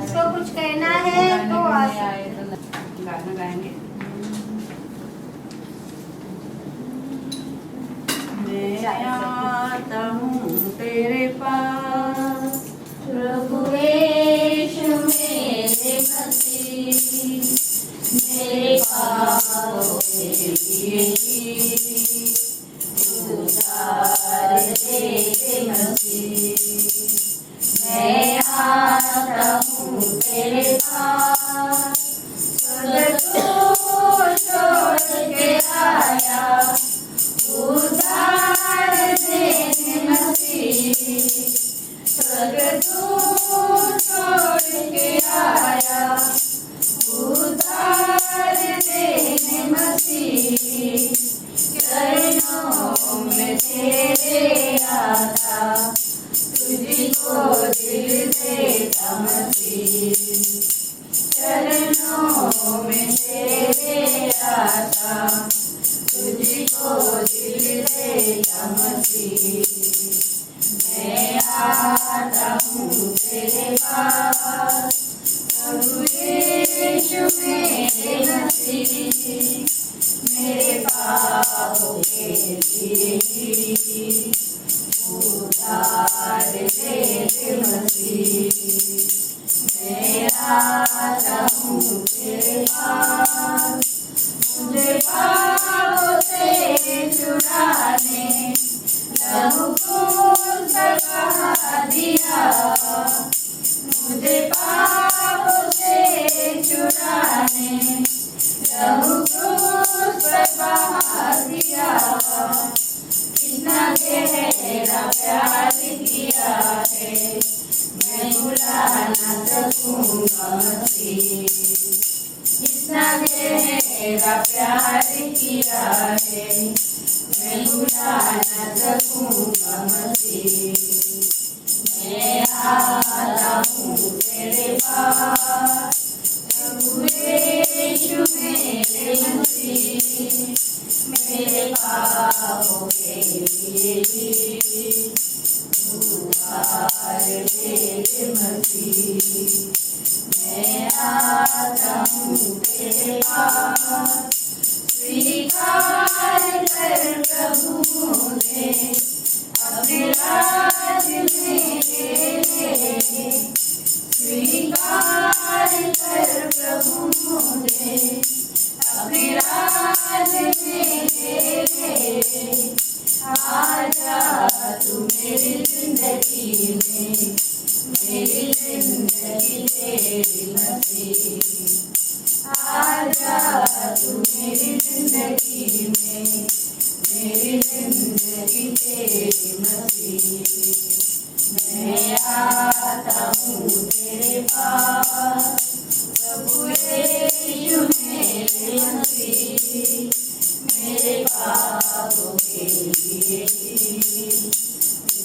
इसको कुछ कहना है तो आ सकते। गाना गाएंगे। मैं आता हूँ तेरे पास, प्रभु यीशु मेरे मसीह, मेरे पापों के लिए उद्धार दे दे मसीह। मैं आता हूँ तेरे पास, स्वर्ग को छोड़ के आया, उद्धार देने मसीह। स्वर्ग को छोड़ के आया, उद्धार देने मसीह। चरणों में तेरे आता, तुझको दिल देता मसीह। चरणों में तेरे आता, तुझको दिल देता मसीह। मैं आता हूँ तेरे पास, प्रभु यीशु मेरे मसीह। मेरे पापों के लिए उद्धार दे दे मसीह। मैं आता हूँ तेरे पास, मुझे पापों से छुड़ाने लहू क्रूस पर बहा दिया। मुझे पापों से छुड़ाने लहू क्रूस पर बहा दिया। कितना गहरा प्यार किया है, मैं भुला न सकूंगा मसीह। कितना गहरा प्यार किया है, मैं भुला न सकूंगा मसीह। मैं आता हूँ तेरे पास, प्रभु यीशु मेरे मसीह। मेरे पापों के लिए उद्धार दे दे मसीह। मैं आता हूँ तेरे पास, स्वीकार कर प्रभु मुझे, अपने राज में ले ले। स्वीकार कर प्रभु मुझे, अपने राज में ले ले। आजा तू मेरी जिंदगी में, मेरी जिंदगी तेरी मसीह। आजा तू मेरी जिंदगी में, मेरी जिंदगी तेरी मसीह। मैं आता हूँ तेरे पास, प्रभु यीशु मेरे मसीह। मेरे पापों के लिए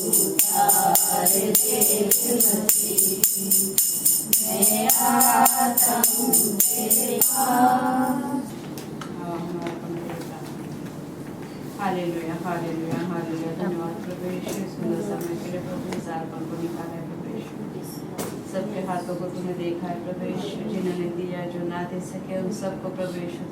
उद्धार दे दे मसीह। मैं आता हूँ तेरे पास। Hallelujah, hallelujah, hallelujah. धन्यवाद प्रभु यीशु, इस सुंदर समय के लिए प्रभु, इस अर्पण को निकाला है प्रभु यीशु। सबके हाथों को तूने देखा है प्रभु यीशु, जिन्होंने दिया जो ना दे सके उन सबको प्रभु यीशु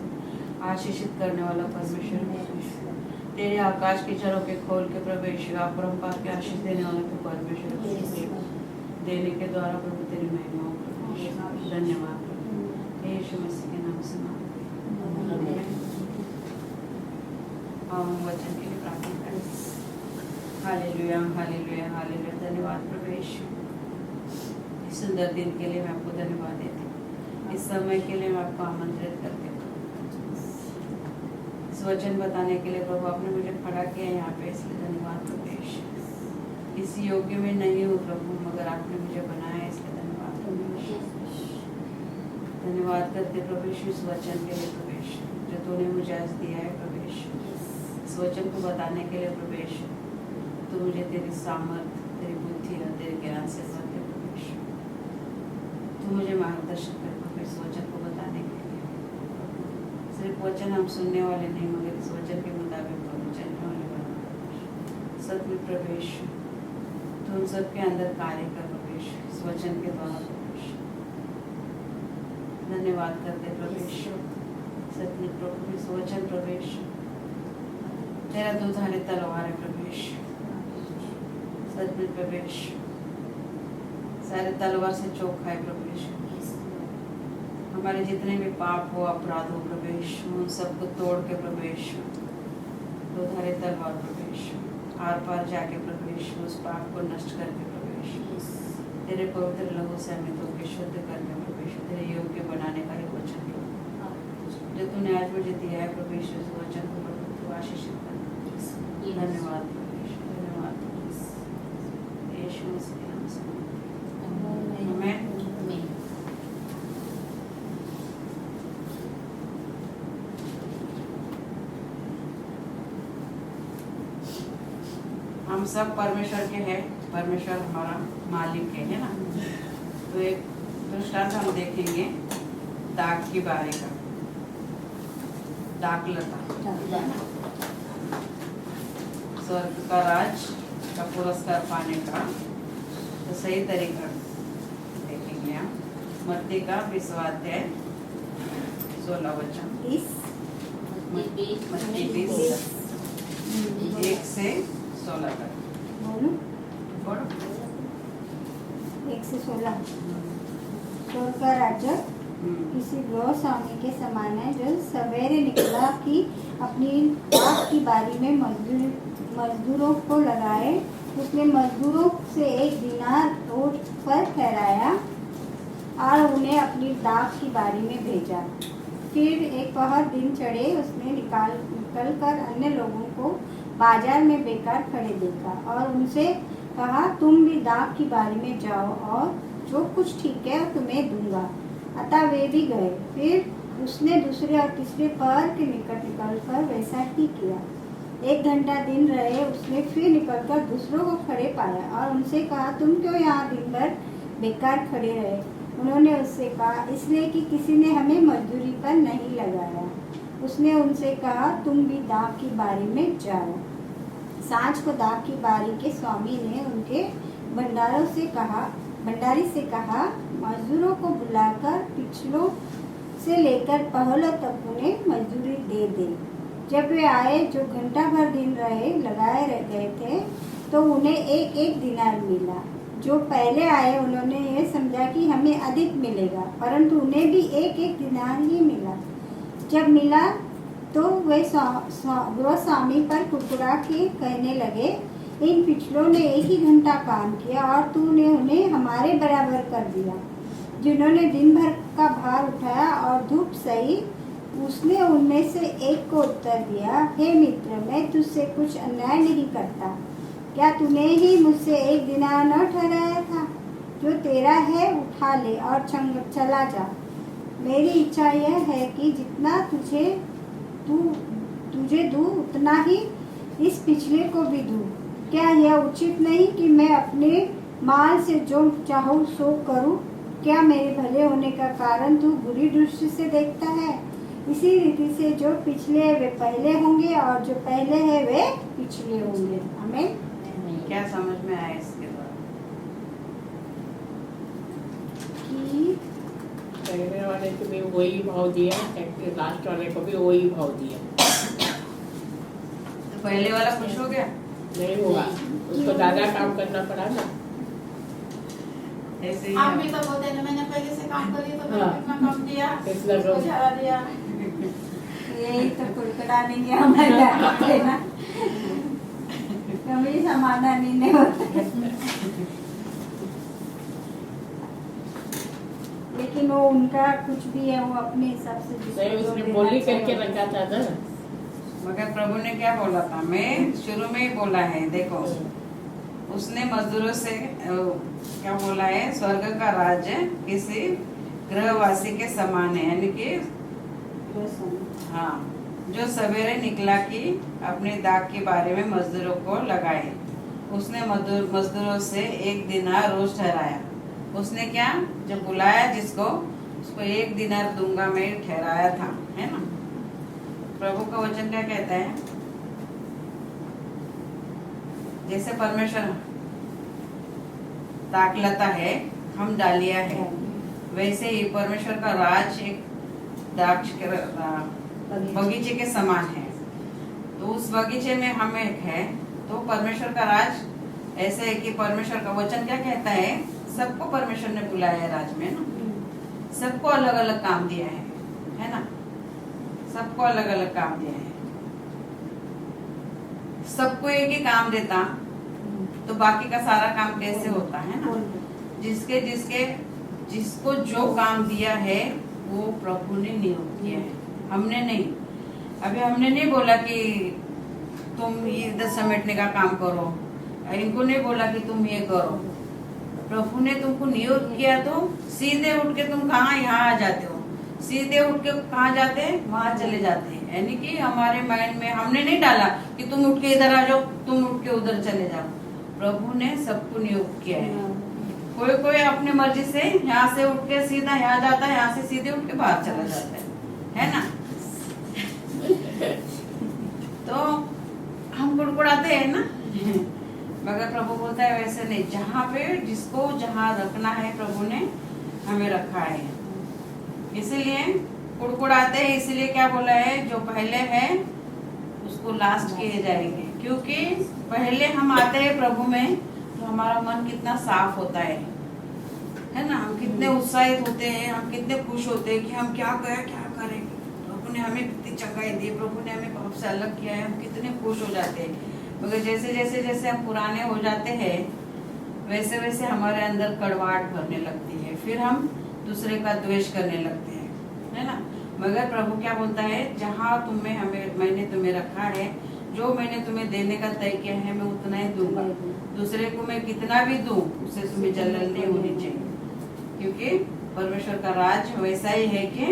आशीषित करने वाला परमेश्वर प्रभु यीशु। तेरे आकाश की चरों के खोल के प्रभु यीशु, आप परम्पार के आशीष देने वाला तो परमेश्वर प्रभु यीशु। देने के द्वारा प्रभु तेरी महिमा हो प्रभु यीशु। धन्यवाद प्रभु यीशु मसीह के नाम से मांगते हैं। हम वचन के लिए प्रार्थना करें। Hallelujah, hallelujah, hallelujah. धन्यवाद प्रभु यीशु, इस सुंदर दिन के लिए मैं आपको धन्यवाद देती हूँ। इस समय के लिए मैं आपको आमंत्रित करती हूँ। इस वचन बताने के लिए प्रभु आपने मुझे खड़ा किया यहाँ पे, इसलिए धन्यवाद प्रभु यीशु। इस योग्य में नहीं हूँ प्रभु, मगर आपने मुझे बनाया है, इसलिए धन्यवाद। धन्यवाद करते प्रभु यीशु इस वचन के लिए प्रभु यीशु, जो तूने मुझे आज दिया है प्रभु यीशु, इस वचन को बताने के लिए प्रभु यीशु, तू मुझे तेरी सामर्थ, तेरी बुद्धि और तेरे ज्ञान से भर दे प्रभु यीशु। तू मुझे मार्गदर्शन कर प्रभु इस वचन को बताने के लिए। सिर्फ वचन हम सुनने वाले नहीं, मगर इस वचन के मुताबिक प्रभु चलने वाले बनो। सत्य प्रभु यीशु, तू उन सबके अंदर कार्य कर प्रभु यीशु, इस वचन के द्वारा प्रभु यीशु। धन्यवाद करते प्रभु यीशु, सत्य प्रभु इस वचन प्रभु यीशु, तेरा दुधारी तलवार है प्रभु यीशु, सत्य प्रभु यीशु, सारे तलवार से चौखा है प्रभु यीशु। हमारे जितने भी पाप हो, अपराध हो प्रभु यीशु, उन सबको तोड़ के प्रभु यीशु, दुधारी तलवार प्रभु यीशु, आर पार जाके प्रभु यीशु उस पाप को नष्ट करके प्रभु यीशु, तेरे पवित्र लहू से हमें धो के शुद्ध करके प्रभु यीशु, तेरे योग्य बनाने का एक वचन प्रभु, जो तूने आज मुझे दिया है प्रभु यीशु, इस वचन को प्रभु तू आशीषित कर। धन्यवाद प्रभु यीशु, धन्यवाद यीशु मसीह के नाम से। आमीन। हम सब परमेश्वर के हैं, परमेश्वर हमारा मालिक है ना। तो एक दृष्टांत हम देखेंगे दाग की बारी का, दागलता, स्वर्ग का राज का पुरस्कार पाने का तो सही तरीका देखेंगे हम। मत्ती का 20वां अध्याय 16 वचन, मत्ती 20 1 से 16 तक। बोलो 1 से 16। स्वर्ग का राज्य किसी गृह स्वामी के समान है, जो सवेरे निकला कि अपनी दाख की बारी में मजदूरों को लगाए। उसने मजदूरों से 1 दिनार रोज पर ठहराया और उन्हें अपनी दाख की बारी में भेजा। फिर एक पहर दिन चढ़े उसने निकल कर अन्य लोगों को बाजार में बेकार खड़े देखा और उनसे कहा, तुम भी दाख की बारी में जाओ और जो कुछ ठीक है तुम्हें दूंगा। अतः वे भी गए। फिर उसने दूसरे और तीसरे पहर के निकट निकलकर वैसा ही किया। 1 घंटा दिन रहे, उसने फिर निकलकर दूसरों को खड़े पाया और उनसे कहा, तुम क्यों यहाँ दिन भर बेकार खड़े रहे? उन्होंने उससे कहा, इसलिए कि किसी ने हमें मजदूरी पर नहीं लगाया। उसने उनसे कहा, तुम भी दाख की बारी में जाओ। सांझ को दाख की बारी के स्वामी ने उनके भंडारी से कहा, मजदूरों को बुलाकर पिछलों से लेकर पहलों तक उन्हें मजदूरी दे दे। जब वे आए जो घंटा भर दिन लगाए रह गए थे, तो उन्हें 1-1 दिनार मिला। जो पहले आए उन्होंने ये समझा कि हमें अधिक मिलेगा, परंतु उन्हें भी 1-1 दिनार ही मिला। जब मिला तो वे गृह स्वामी पर कुड़कुड़ा के कहने लगे, इन पिछलों ने 1 ही घंटा काम किया और तूने उन्हें हमारे बराबर कर दिया, जिन्होंने दिन भर का भार उठाया और धूप सही। उसने उनमें से एक को उत्तर दिया, हे मित्र, मैं तुझसे कुछ अन्याय नहीं करता। क्या तूने ही मुझसे 1 दिनार न ठहराया था? जो तेरा है उठा ले और चला जा। मेरी इच्छा यह है कि जितना तुझे दूं उतना ही इस पिछले को भी दूं। क्या यह उचित नहीं कि मैं अपने माल से जो चाहूं सो करूं? क्या मेरे भले होने का कारण तू बुरी दृष्टि से देखता है? इसी रीति से जो पिछले है वे पहले होंगे और जो पहले है वे पिछले होंगे। आमीन। क्या समझ में आया इसके द्वारा? कि पहले वाले को भी वही भाव दिया, लास्ट वाले को भी वही भाव दिया। तो पहले वाला खुश हो गया? नहीं हुआ, उसको ज्यादा काम करना पड़ा ना। ऐसे ही आप भी तो बोलते हैं, मैंने पहले से काम करी तो मैंने कितना काम दिया, कितना उसको कम। झड़ा दिया। यही तो कुड़कुड़ा नहीं है हमारे ना, कभी समाधान ही नहीं होता। लेकिन वो उनका कुछ भी है, वो अपने हिसाब से नहीं, उसने बोली करके रखा था ना। मगर प्रभु ने क्या बोला था? मैं शुरू में ही बोला है, देखो उसने मजदूरों से क्या बोला है, स्वर्ग का राज्य किसी गृहवासी के समान है, यानी कि हाँ, जो सवेरे निकला कि अपने दाग के बारे में मजदूरों को लगाए। उसने मजदूरों से 1 दिनार रोज ठहराया। उसने क्या, जब बुलाया जिसको, उसको 1 दिनार दूंगा मैं ठहराया था, है ना। प्रभु का वचन क्या कहता है, जैसे परमेश्वर दाखलता है, हम डालिया है, वैसे ही परमेश्वर का राज एक द्राक्ष के बगीचे के समान है। तो उस बगीचे में हम एक है, तो परमेश्वर का राज ऐसे है कि परमेश्वर का वचन क्या कहता है, सबको परमेश्वर ने बुलाया है राज में ना, सबको अलग अलग काम दिया है ना, सबको अलग अलग काम दिया है। सबको एक ही काम देता तो बाकी का सारा काम कैसे होता है ना। जिसको जो काम दिया है वो प्रभु ने नियुक्त किया है, हमने नहीं। अभी हमने नहीं बोला कि तुम ये 10 समेटने का काम करो, इनको नहीं बोला कि तुम ये करो। प्रभु ने तुमको नियुक्त किया, तो सीधे उठ के तुम कहाँ यहाँ आ जाते हो, सीधे उठ के कहाँ जाते हैं, वहां चले जाते हैं। यानी कि हमारे माइंड में हमने नहीं डाला कि तुम उठ के इधर आ जाओ, तुम उठ के उधर चले जाओ। प्रभु ने सबको नियुक्त किया है। कोई कोई अपनी मर्जी से यहाँ से उठ के सीधा यहाँ जाता है, यहाँ से सीधे उठ के बाहर चला जाता है ना। तो हम कुड़कुड़ाते हैं ना, मगर प्रभु बोलता है वैसे नहीं। जहाँ पे जिसको जहाँ रखना है प्रभु ने हमें रखा है, इसीलिए कुड़कुड़ाते हैं। इसीलिए क्या बोला है, जो पहले है उसको लास्ट किए जाएंगे। क्योंकि पहले हम आते हैं प्रभु में तो हमारा मन कितना साफ होता है ना। हम कितने उत्साहित होते हैं, हम कितने खुश होते हैं कि हम क्या करें। प्रभु ने हमें कितनी चंगाई दी, प्रभु ने हमें पाप से अलग किया है, हम कितने खुश हो जाते हैं। मगर जैसे हम पुराने हो जाते हैं, वैसे वैसे हमारे अंदर कड़वाहट भरने लगती है, फिर हम दूसरे का द्वेष करने लगते हैं, है ना। मगर प्रभु क्या बोलता है, जहाँ मैंने तुम्हें रखा है, जो मैंने तुम्हें देने का तय किया है, मैं उतना ही दूंगा। दूसरे को मैं कितना भी दूं, उससे तुम्हें जलन नहीं होनी चाहिए। क्योंकि परमेश्वर का राज वैसा ही है कि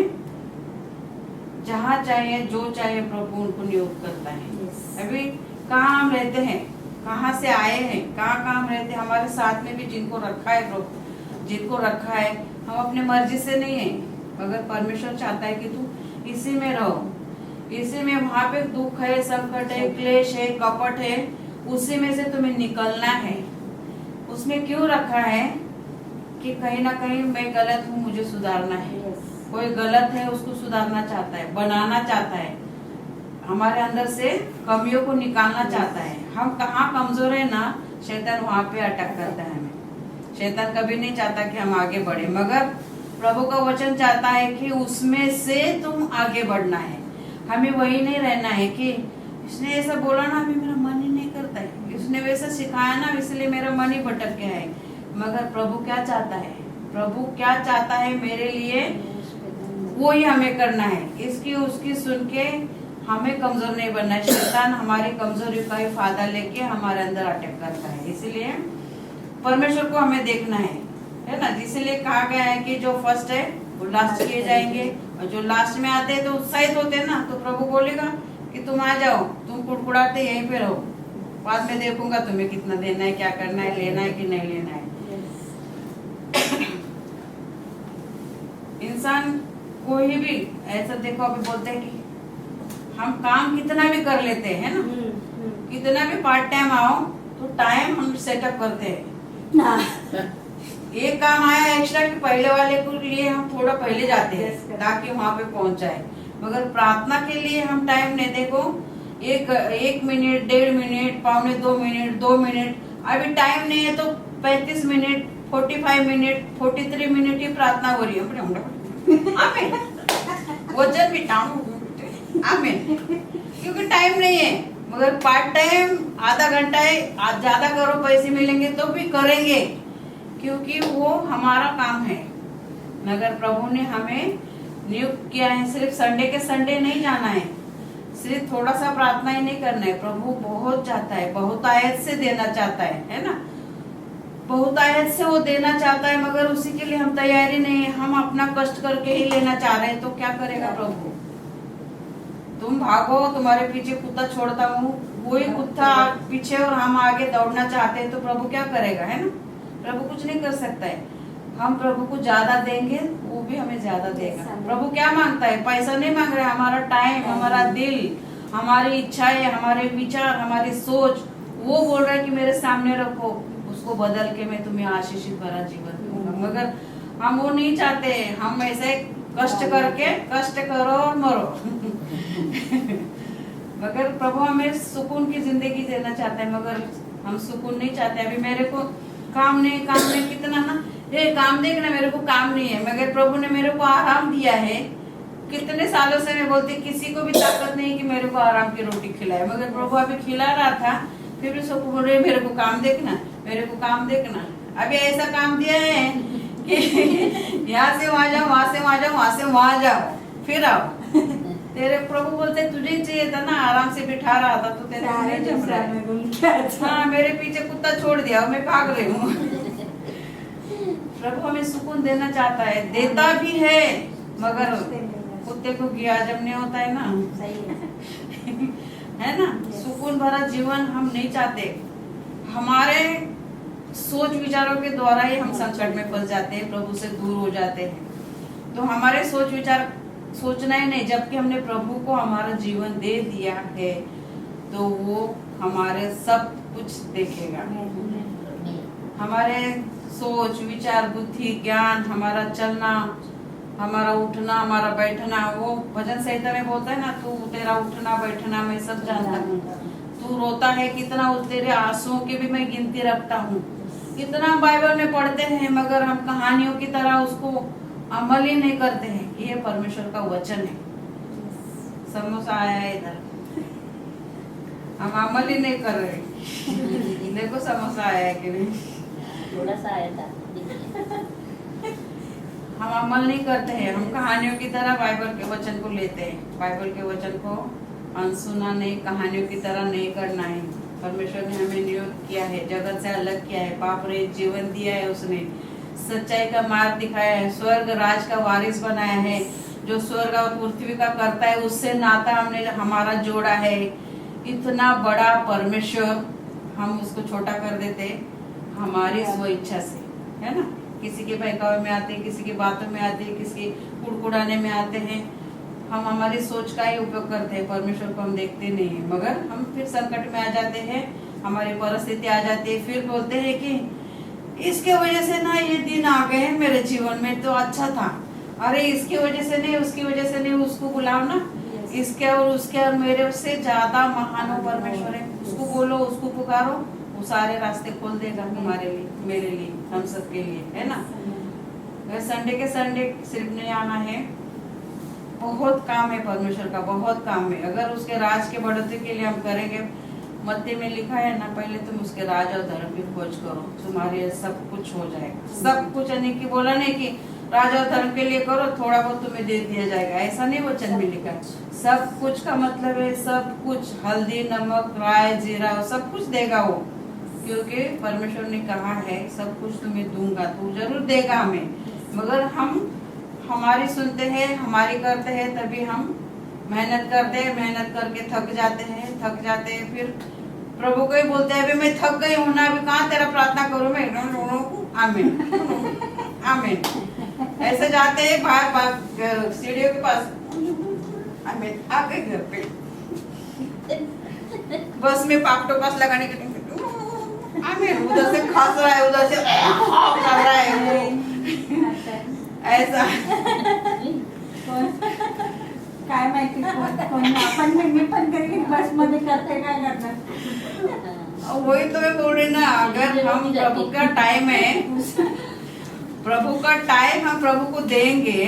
जहाँ चाहे जो चाहे प्रभु उनको नियुक्त करता है। अभी कहाँ हम रहते हैं, कहाँ से आए हैं, कहाँ हम रहते हैं, हमारे साथ में भी जिनको रखा है प्रभु, जिनको रखा है, हम अपने मर्जी से नहीं है, मगर परमेश्वर चाहता है कि तू इसी में रहो, इसी में। वहाँ पे दुख है, संकट है, क्लेश है, कपट है, उसी में से तुम्हें निकलना है। उसमें क्यों रखा है कि कहीं ना कहीं मैं गलत हूँ, मुझे सुधारना है। कोई गलत है, उसको सुधारना चाहता है, बनाना चाहता है, हमारे अंदर से कमियों को निकालना चाहता है। हम कहाँ कमजोर है ना, शैतान वहाँ पे अटैक करता है हमें। शैतान कभी नहीं चाहता कि हम आगे बढ़े, मगर प्रभु का वचन चाहता है कि उसमें से तुम आगे बढ़ना है। हमें वही नहीं रहना है कि इसने ऐसा बोला ना, अभी मेरा मन ही नहीं करता है, इसने वैसा सिखाया ना, इसलिए मेरा मन ही भटक गया है। मगर प्रभु क्या चाहता है, प्रभु क्या चाहता है मेरे लिए, वो ही हमें करना है। इसकी उसकी सुन के हमें कमजोर नहीं बनना है। शैतान हमारी कमजोरी का ही फायदा लेके हमारे अंदर अटैक करता है। इसलिए परमेश्वर को हमें देखना है ना। इसीलिए कहा गया है कि जो फर्स्ट है वो लास्ट किए जाएंगे, और जो लास्ट में आते हैं तो उत्साहित होते हैं ना, तो प्रभु बोलेगा कि तुम आ जाओ, तुम कुड़कुड़ाते यहीं पे रहो, बाद में देखूंगा तुम्हें कितना देना है, क्या करना है, लेना है कि नहीं लेना है। इंसान कोई भी ऐसा देखो, अभी बोलते हैं कि हम काम कितना भी कर लेते हैं ना, कितना भी पार्ट टाइम आओ तो टाइम हम सेटअप करते हैं। एक काम आया एक्स्ट्रा कि पहले वाले के लिए हम थोड़ा पहले जाते हैं ताकि वहां पे पहुंच जाए। मगर प्रार्थना के लिए हम टाइम नहीं देखो, 1 मिनट, 1.5 मिनट, 1.25 मिनट, 2 मिनट, अभी टाइम नहीं है तो 35 मिनट, 45 मिनट, 43 मिनट ही प्रार्थना हो रही है। आमीन। वजन भी आमीन। क्योंकि टाइम नहीं है। मगर पार्ट टाइम आधा घंटा है, आप ज्यादा करो, पैसे मिलेंगे तो भी करेंगे, क्योंकि वो हमारा काम है। मगर प्रभु ने हमें नियुक्त किया है, सिर्फ संडे के संडे नहीं जाना है, सिर्फ थोड़ा सा प्रार्थना ही नहीं करना है। प्रभु बहुत चाहता है, बहुत आयत से देना चाहता है ना। बहुत आयत से वो देना चाहता है, मगर उसी के लिए हम तैयारी नहीं है। हम अपना कष्ट करके ही लेना चाह रहे हैं, तो क्या करेगा प्रभु? तुम भागो, तुम्हारे पीछे कुत्ता छोड़ता हूँ, वही कुत्ता पीछे और हम आगे दौड़ना चाहते हैं, तो प्रभु क्या करेगा? है ना, प्रभु कुछ नहीं कर सकता है। हम प्रभु को ज्यादा देंगे, वो भी हमें ज्यादा देगा। प्रभु क्या मांगता है? पैसा नहीं मांग रहे, हमारा टाइम, हमारा दिल, हमारी इच्छाएं, हमारे विचार, हमारी सोच, वो बोल रहा है कि मेरे सामने रखो, उसको बदल के मैं तुम्हें आशीषित भरा जीवन दूंगा। मगर हम वो नहीं चाहते, हम ऐसे कष्ट करके, कष्ट करो और मरो। मगर प्रभु हमें सुकून की जिंदगी देना चाहता है, मगर हम सुकून नहीं चाहते। अभी मेरे को काम नहीं कितना ना, ये काम देखना, मेरे को काम नहीं है, मगर प्रभु ने मेरे को आराम दिया है। कितने सालों से मैं बोलती, किसी को भी ताकत नहीं कि मेरे को आराम की रोटी खिलाए, मगर प्रभु अभी खिला रहा था, फिर भी सबको बोल रहे मेरे को काम देखना, मेरे को काम देखना। अभी ऐसा काम दिया है कि यहाँ से वहां जाओ, वहां से वहां जाओ, वहां से वहां जाओ, फिर आओ। तेरे प्रभु बोलते तुझे चाहिए था ना, आराम से बिठा रहा था, तो तेरे को नहीं जम रहा है। हाँ, मेरे पीछे कुत्ता छोड़ दिया, मैं भाग रही हूँ। प्रभु हमें सुकून देना चाहता है, देता भी है, मगर कुत्ते को घी हजम नहीं होता है ना। है ना, सुकून भरा जीवन हम नहीं चाहते। हमारे सोच विचारों के द्वारा ही हम संकट में फंस जाते हैं, प्रभु से दूर हो जाते हैं। तो हमारे सोच विचार सोचना ही नहीं, जबकि हमने प्रभु को हमारा जीवन दे दिया है, तो वो हमारे सब कुछ देखेगा। हमारे सोच विचार, बुद्धि, ज्ञान, हमारा चलना, हमारा उठना, हमारा बैठना, वो भजन संहिता में बोलता है ना, तू तेरा उठना बैठना मैं सब जानता हूँ। तू रोता है कितना, उस तेरे आंसुओं की भी मैं गिनती रखता हूँ। इतना बाइबल में पढ़ते हैं, मगर हम कहानियों की तरह उसको अमल ही नहीं करते हैं। ये परमेश्वर का वचन है। समोसा आया है इधर, हम अमल ही नहीं कर रहे। देखो समोसा आया है कि नहीं, थोड़ा सा आया था। हम अमल नहीं करते हैं। हम कहानियों की तरह बाइबल के वचन को लेते हैं। बाइबल के वचन को अनसुना नहीं, कहानियों की तरह नहीं करना है। परमेश्वर ने हमें नियुक्त किया है, जगत से अलग किया है, पाप रहित जीवन दिया है, उसने सच्चाई का मार्ग दिखाया है, स्वर्ग राज का वारिस बनाया है। जो स्वर्ग और पृथ्वी का करता है, उससे नाता हमने हमारा जोड़ा है। इतना बड़ा परमेश्वर, हम उसको छोटा कर देते हमारी स्व इच्छा से, है ना। किसी के बहकावे में आते हैं, किसी की बातों में आते हैं, किसी कुड़कुड़ाने में आते हैं। हम हमारी सोच का ही उपयोग करते हैं, परमेश्वर को हम देखते नहीं है। मगर हम फिर संकट में आ जाते हैं, हमारी परिस्थिति आ जाती है, फिर बोलते हैं कि इसके वजह से ना ये दिन आ गए मेरे जीवन में, तो अच्छा था। अरे इसकी वजह से नहीं, उसकी वजह से नहीं, उसको बुलाओ ना। इसके और उसके और मेरे से ज्यादा महान परमेश्वर है। उसको बोलो, उसको पुकारो, वो सारे रास्ते खोल देगा हमारे लिए, मेरे लिए, हम सबके लिए, है ना। संडे के संडे सिर्फ नहीं आना है, बहुत काम है परमेश्वर का, बहुत काम है। अगर उसके राज के बढ़ोतरी के लिए हम करेंगे, मत्ती में लिखा है ना, पहले तुम उसके राज और धर्म की खोज करो, तुम्हारे सब कुछ हो जाएगा। सब कुछ, यानी कि बोला नहीं कि राज और धर्म के लिए करो, थोड़ा बहुत तुम्हें दे दिया जाएगा, ऐसा नहीं वचन में लिखा। सब कुछ का मतलब है सब कुछ, हल्दी, नमक, राय, जीरा, सब कुछ देगा वो, क्योंकि परमेश्वर ने कहा है सब कुछ तुम्हें दूंगा, तो जरूर देगा हमें। मगर हम हमारी सुनते हैं, हमारी करते हैं, तभी हम मेहनत करते हैं, मेहनत करके थक जाते हैं, फिर प्रभु को ही बोलते हैं, अभी मैं थक गई हूँ ना, अभी कहाँ तेरा प्रार्थना करूँ मैं, आमीन आमीन। ऐसे जाते हैं बाहर सीढ़ियों के पास, आमीन, आ गए घर पे, बस में पाप टोपास लगाने के, आमीन, उधर से खास रहा है, उधर से कर रहा है, ऐसा काय माहिती कोण आपण मी पण कधी बस मध्ये करते, काय करणार। वही तो मैं बोल रही ना, अगर हम प्रभु का टाइम है, प्रभु का टाइम हम प्रभु को देंगे।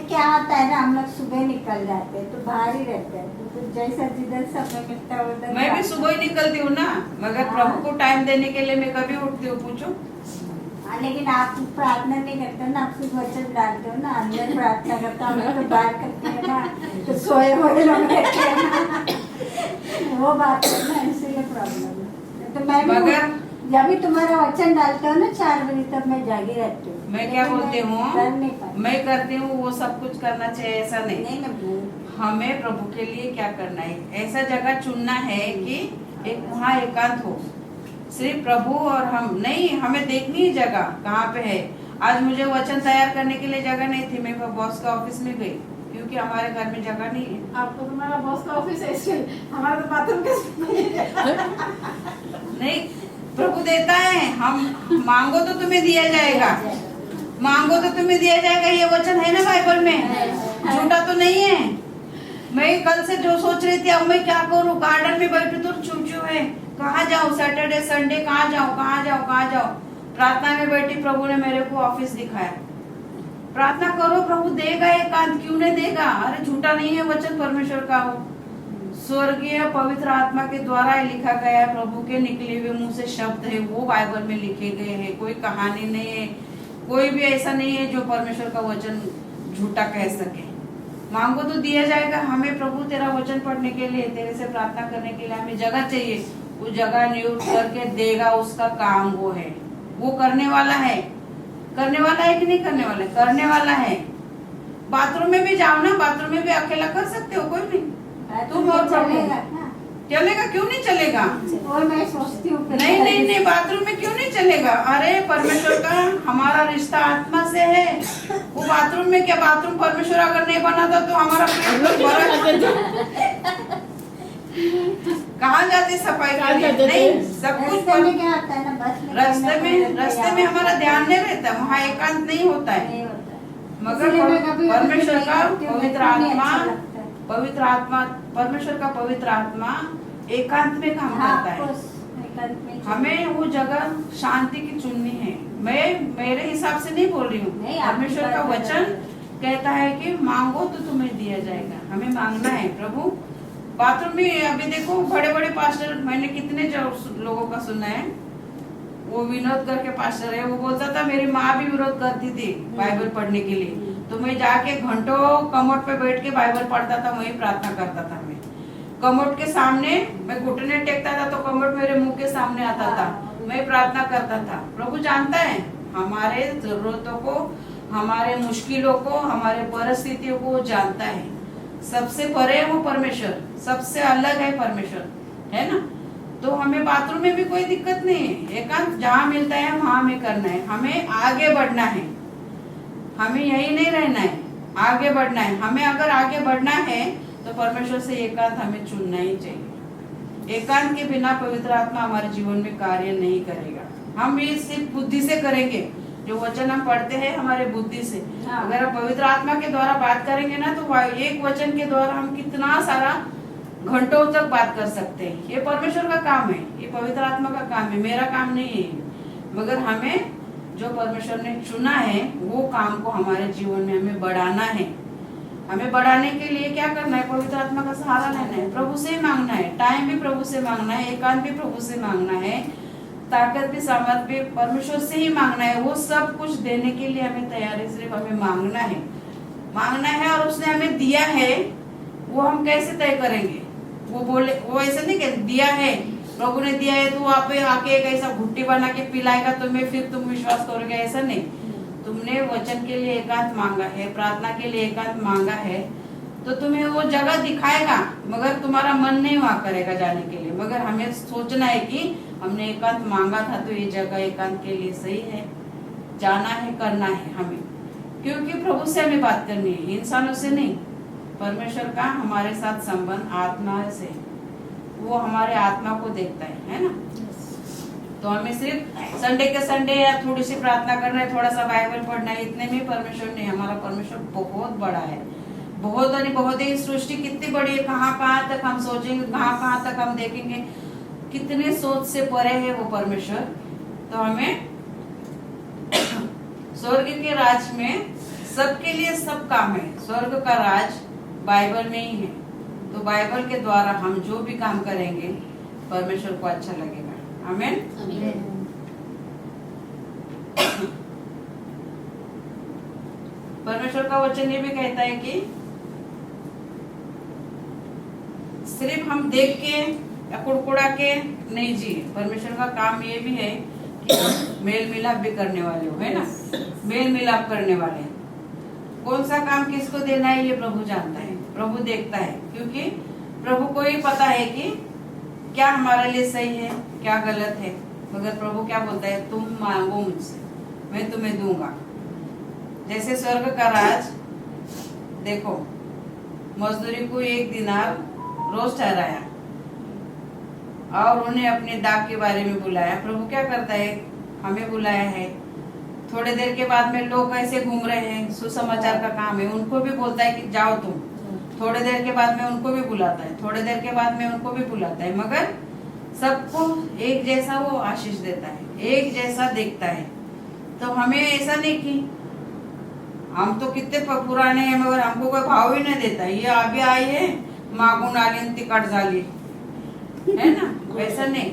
क्या होता है ना, हम लोग सुबह निकल जाते हैं तो बाहर ही रहते हैं, तो जैसा जिधर समय मिलता है उधर। मैं भी सुबह ही निकलती हूँ ना, मगर प्रभु को टाइम देने के लिए मैं कभी उठती हूँ, पूछो। लेकिन आप प्रार्थना नहीं करते ना, आप सिर्फ वचन डालते हो ना, अंदर प्रार्थना करते हो, हम लोग तो बाहर करते हैं ना, तो सोए हुए लोग रहते हैं ना, वो बात है ना, इसीलिए प्रॉब्लम है। तो जब भी तुम्हारा वचन डालते हो ना 4 बजे तब मैं जागी रहती हूँ। मैं क्या लेकिन बोलती मैं हूँ, कर नहीं पाती। मैं करती हूँ वो सब कुछ करना चाहिए ऐसा नहीं। नहीं मैं भूल हमें प्रभु के लिए क्या करना है, ऐसा जगह चुनना है कि एक वहाँ एकांत हो, सिर्फ प्रभु और हम नहीं। हमें देखनी है जगह कहाँ पे है। आज मुझे वचन तैयार करने के लिए जगह नहीं थी, मैं बॉस का ऑफिस में गई क्योंकि हमारे घर में जगह नहीं है। आपको तुम्हारा बॉस का ऑफिस है इसलिए, हमारा तो बाथरूम नहीं, प्रभु देता है, हम मांगो तो तुम्हें दिया जाएगा, मांगो तो तुम्हें दिया जाएगा। ये वचन है ना बाइबल में, झूठा तो नहीं है। मैं कल से जो सोच रही थी अब मैं क्या करूं, गार्डन में बैठू तो चुप है, कहाँ जाऊं, सैटरडे संडे कहाँ जाऊं, कहाँ जाऊं, कहाँ जाऊं। प्रार्थना में बैठी, प्रभु ने मेरे को ऑफिस दिखाया। प्रार्थना करो, प्रभु देगा एकांत, क्यों नहीं देगा। अरे झूठा नहीं है वचन, परमेश्वर का हो, स्वर्गीय पवित्र आत्मा के द्वारा लिखा गया है। प्रभु के निकले हुए मुंह से शब्द है, वो बाइबल में लिखे गए हैं। कोई कहानी नहीं है, कोई भी ऐसा नहीं है जो परमेश्वर का वचन झूठा कह सके। मांगो तो दिया जाएगा। हमें प्रभु तेरा वचन पढ़ने के लिए, तेरे से प्रार्थना करने के लिए हमें जगह चाहिए। वो जगह नियुक्त करके देगा, उसका काम वो है, वो करने वाला है। करने वाला है कि नहीं करने वाला है? करने वाला है। बाथरूम में भी जाओ ना, बाथरूम में भी अकेला कर सकते हो, कोई नहीं। तुम और चलेगा चलेगा, क्यों नहीं चलेगा? और मैं सोचती हूँ नहीं नहीं नहीं, बाथरूम में क्यों नहीं चलेगा? अरे परमेश्वर का हमारा रिश्ता आत्मा से है। वो बाथरूम में क्या, बाथरूम परमेश्वर अगर नहीं बनाता तो हमारा कहाँ जाते सफाई के लिए? नहीं, सब कुछ रास्ते में क्या आता है ना, बस में रास्ते में हमारा ध्यान नहीं रहता, वहाँ एकांत नहीं होता है। नहीं होता है। मगर इसलिए मैं कभी परमेश्वर का कभी पवित्र नहीं आत्मा, अच्छा लगता है। पवित्र आत्मा, परमेश्वर का पवित्र आत्मा एकांत में काम करता है। एकांत में हमें वो जगह शांति की चुननी है। मैं मेरे हिसाब से नहीं बोल रही हूँ, नहीं, आपकी परमेश्वर का बात वचन कहता है कि मांगो तो तुम्हें दिया जाएगा। हमें मांगना है। प्रभु बाथरूम में अभी देखो, बड़े बड़े पास्टर, मैंने कितने जो लोगों का सुना है, वो विनोद करके पास्टर है, वो बोलता था मेरी माँ भी विरोध करती थी बाइबल पढ़ने के लिए, तो मैं जाके घंटों कमोड पे बैठ के बाइबल पढ़ता था, वही प्रार्थना करता था। मैं कमोड के सामने मैं घुटने टेकता था तो कमोड मेरे मुंह के सामने आता था, मैं प्रार्थना करता था। प्रभु जानता है हमारे जरूरतों को, हमारे मुश्किलों को, हमारे परिस्थितियों को वो जानता है। सबसे परे है वो परमेश्वर, सबसे अलग है परमेश्वर, है ना। तो हमें बाथरूम में भी कोई दिक्कत नहीं है। एकांत जहाँ मिलता है वहाँ हमें करना है। हमें आगे बढ़ना है, हमें यही नहीं रहना है, आगे बढ़ना है। हमें अगर आगे बढ़ना है तो परमेश्वर से एकांत हमें चुनना ही चाहिए। एकांत के बिना पवित्र आत्मा हमारे जीवन में कार्य नहीं करेगा। हम ये सिर्फ बुद्धि से करेंगे, जो वचन हम पढ़ते हैं हमारे बुद्धि से। अगर हम पवित्र आत्मा के द्वारा बात करेंगे ना, तो एक वचन के द्वारा हम कितना सारा घंटों तक बात कर सकते हैं। ये परमेश्वर का काम है, ये पवित्र आत्मा का काम है, मेरा काम नहीं है। मगर हमें जो परमेश्वर ने चुना है वो काम को हमारे जीवन में हमें बढ़ाना है। हमें बढ़ाने के लिए क्या करना है? पवित्र आत्मा का सहारा लेना है, प्रभु से मांगना है, टाइम भी प्रभु से मांगना है, एकांत भी प्रभु से मांगना है, ताकत भी, सामर्थ भी परमेश्वर से ही मांगना है। वो सब कुछ देने के लिए हमें तैयार है, सिर्फ हमें मांगना है, मांगना है। और उसने हमें दिया है, वो हम कैसे तय करेंगे? वो बोले, वो ऐसे नहीं कहते दिया है, प्रभु ने दिया है तो आप आके एक ऐसा घुट्टी बना के पिलाएगा तुम्हें, फिर तुम विश्वास करोगे, ऐसा नहीं। तुमने वचन के लिए एकांत मांगा है, प्रार्थना के लिए एकांत मांगा है, तो तुम्हें वो जगह दिखाएगा, मगर तुम्हारा मन नहीं वहां करेगा जाने के लिए। मगर हमें सोचना है कि हमने एकांत मांगा था तो ये जगह एकांत के लिए सही है, जाना है, करना है हमें, क्योंकि प्रभु से हमें बात करनी है, इंसानों से नहीं। परमेश्वर का हमारे साथ संबंध आत्मा से, वो हमारे आत्मा को देखता है ना। तो हमें सिर्फ संडे के संडे या थोड़ी सी प्रार्थना करना है, थोड़ा सा बाइबल पढ़ना है, इतने में परमेश्वर नहीं। हमारा परमेश्वर बहुत बड़ा है, बहुत और बहुत ही। सृष्टि कितनी बड़ी है, कहाँ तक हम सोचेंगे, कहाँ तक हम देखेंगे, कितने सोच से परे है वो परमेश्वर। तो हमें स्वर्ग के राज में सबके लिए सब काम है। स्वर्ग का राज बाइबल में ही है, तो बाइबल के द्वारा हम जो भी काम करेंगे परमेश्वर को अच्छा लगेगा। आमीन। परमेश्वर का वचन ये भी कहता है कि सिर्फ हम देख के या कुड़कुड़ा के नहीं जी। परमेश्वर का काम ये भी है कि मेल मिलाप भी करने वाले हो, है ना। मेल मिलाप करने वाले। कौन सा काम किसको देना है ये प्रभु जानता है, प्रभु देखता है, क्योंकि प्रभु को ही पता है कि क्या हमारे लिए सही है क्या गलत है। मगर प्रभु क्या बोलता है, तुम मांगो मुझसे मैं तुम्हें दूंगा। जैसे स्वर्ग का राज देखो, मजदूरी को 1 दिनार रोज ठहराया और उन्हें अपने दाग के बारे में बुलाया। प्रभु क्या करता है, हमें बुलाया है। थोड़े देर के बाद में लोग ऐसे घूम रहे हैं, सुसमाचार का काम है, उनको भी बोलता है कि जाओ तुम। थोड़े देर के बाद में उनको भी बुलाता है, थोड़े देर के बाद में उनको भी बुलाता है, मगर सबको एक जैसा वो आशीष देता है, एक जैसा देखता है। तो हमें ऐसा नहीं कि हम तो कितने पुराने हैं मगर हमको कोई भाव ही नहीं देता। ये अभी आई है मागून आली न तिकट झाली, है ना, वैसा नहीं।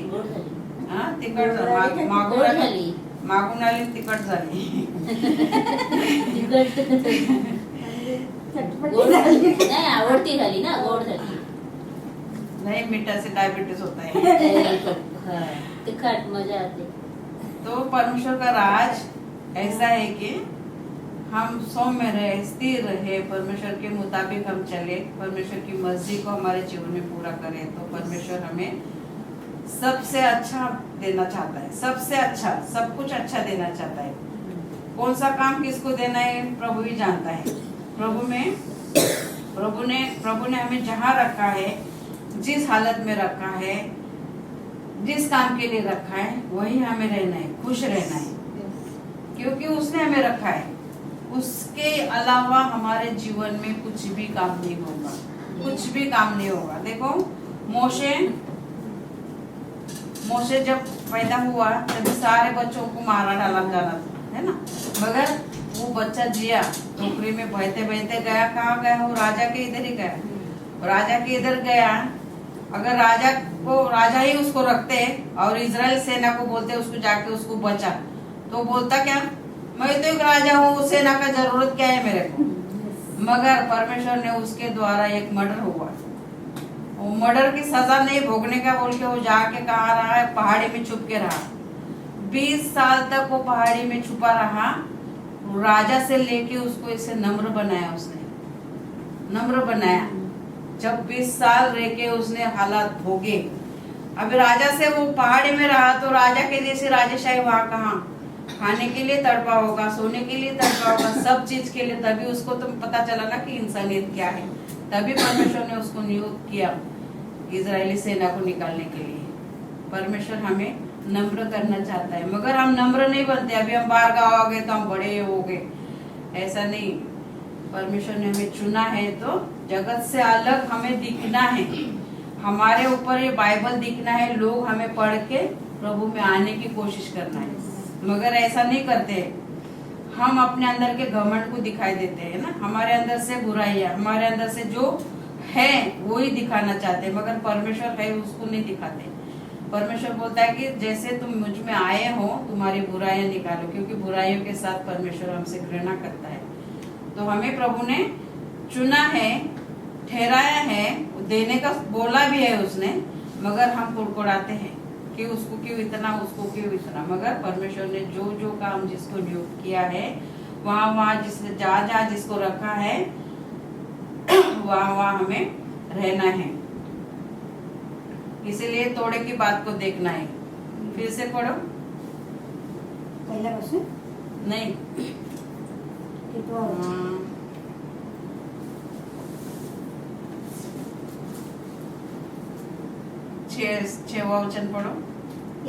हाँ, तिकट मागून आली न तिकट झाली। नाही आवडती झाली ना, गोड झाली नहीं, मीठा से डायबिटीज होता है। तिखट मजा आती। तो परमेश्वर का राज ऐसा है कि हम सौम्य रहे, स्थिर रहे, परमेश्वर के मुताबिक हम चले, परमेश्वर की मर्जी को हमारे जीवन में पूरा करें। तो परमेश्वर हमें सबसे अच्छा देना चाहता है, सबसे अच्छा, सब कुछ अच्छा देना चाहता है। कौन सा काम किसको देना है प्रभु ही जानता है। प्रभु ने हमें जहाँ रखा है, जिस हालत में रखा है, जिस काम के लिए रखा है, वही हमें रहना है, खुश रहना है, क्योंकि उसने हमें रखा है। उसके अलावा हमारे जीवन में कुछ भी काम नहीं होगा, कुछ भी काम नहीं होगा। देखो मोशे जब पैदा हुआ तब सारे बच्चों को मारा डाला जाना था, है ना, मगर वो बच्चा जिया। टोकरी में बहते बहते गया, कहाँ गया, वो राजा के इधर ही गया। राजा के इधर गया, अगर राजा ही उसको रखते और इजराइल सेना को बोलते उसको जाके उसको बचा, तो बोलता क्या, मैं तो एक राजा हूँ, सेना का जरूरत क्या है मेरे को। मगर परमेश्वर ने उसके द्वारा एक मर्डर हुआ, वो मर्डर की सजा नहीं भोगने का बोल के वो जाके कहाँ रहा है, पहाड़ी में छुप के रहा। 20 साल तक वो पहाड़ी में छुपा रहा। राजा से लेके उसको इसे नम्र बनाया, उसने नम्र बनाया। जब 20 साल रह के उसने हालात भोगे, अभी राजा से वो पहाड़ी में रहा तो राजा के जैसे राजेशाही वहाँ कहाँ, खाने के लिए तड़पा होगा, सोने के लिए तड़पा होगा, सब चीज के लिए। तभी उसको तो पता चला ना कि इंसानियत क्या है। तभी परमेश्वर ने उसको नियुक्त किया इजरायली सेना को निकालने के लिए। परमेश्वर हमें नम्र करना चाहता है, मगर हम नम्र नहीं बनते। अभी हम बाहर गाँव आ गए तो हम बड़े हो गए, ऐसा नहीं। परमेश्वर ने हमें चुना है तो जगत से अलग हमें दिखना है, हमारे ऊपर ये बाइबल दिखना है, लोग हमें पढ़ के प्रभु में आने की कोशिश करना है। मगर ऐसा नहीं करते, हम अपने अंदर के घमंड को दिखाई देते हैं ना, हमारे अंदर से बुराइयां, हमारे अंदर से जो है वो ही दिखाना चाहते हैं, मगर परमेश्वर है उसको नहीं दिखाते। परमेश्वर बोलता है कि जैसे तुम मुझ में आए हो, तुम्हारी बुराइयां निकालो, क्योंकि बुराइयों के साथ परमेश्वर हमसे घृणा करता है। तो हमें प्रभु ने चुना है, ठहराया है, देने का बोला भी है उसने, मगर हम कुड़कुड़ाते हैं कि उसको क्यों इतना, उसको क्यों इतना। मगर परमेश्वर ने जो जो काम जिसको नियुक्त किया है, वहाँ जिसने जहाँ जिसको रखा है, वहाँ हमें रहना है। इसीलिए तोड़े की बात को देखना है। फिर से पढ़ो, पहला क्वेश्चन नहीं, छवा वचन पढ़ो।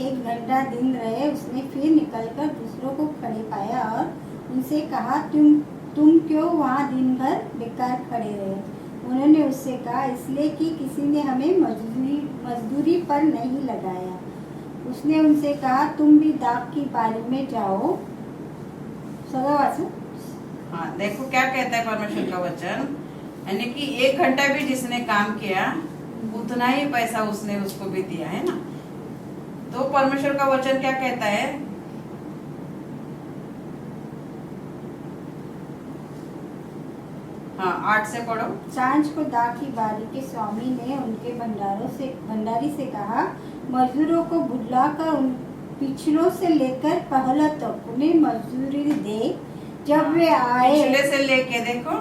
1 घंटा दिन रहे, उसने फिर निकलकर दूसरों को खड़े पाया और उनसे कहा, तुम क्यों वहाँ दिन भर बेकार खड़े रहे। उन्होंने उससे कहा, इसलिए कि किसी ने हमें मजदूरी पर नहीं लगाया। उसने उनसे कहा, तुम भी दाख की बारी में जाओ। हाँ, देखो क्या कहता है परमेश्वर का वचन, यानी कि 1 घंटा भी जिसने काम किया उतना ही पैसा उसने उसको भी दिया, है ना। तो परमेश्वर का वचन क्या कहता है, हाँ 8 से पढ़ो। सांझ को दा की बारी के स्वामी ने उनके भंडारी से कहा, मजदूरों को बुलाकर उन पिछलों से लेकर पहला तक उन्हें मजदूरी दे। जब वे आए, पिछले से लेके देखो,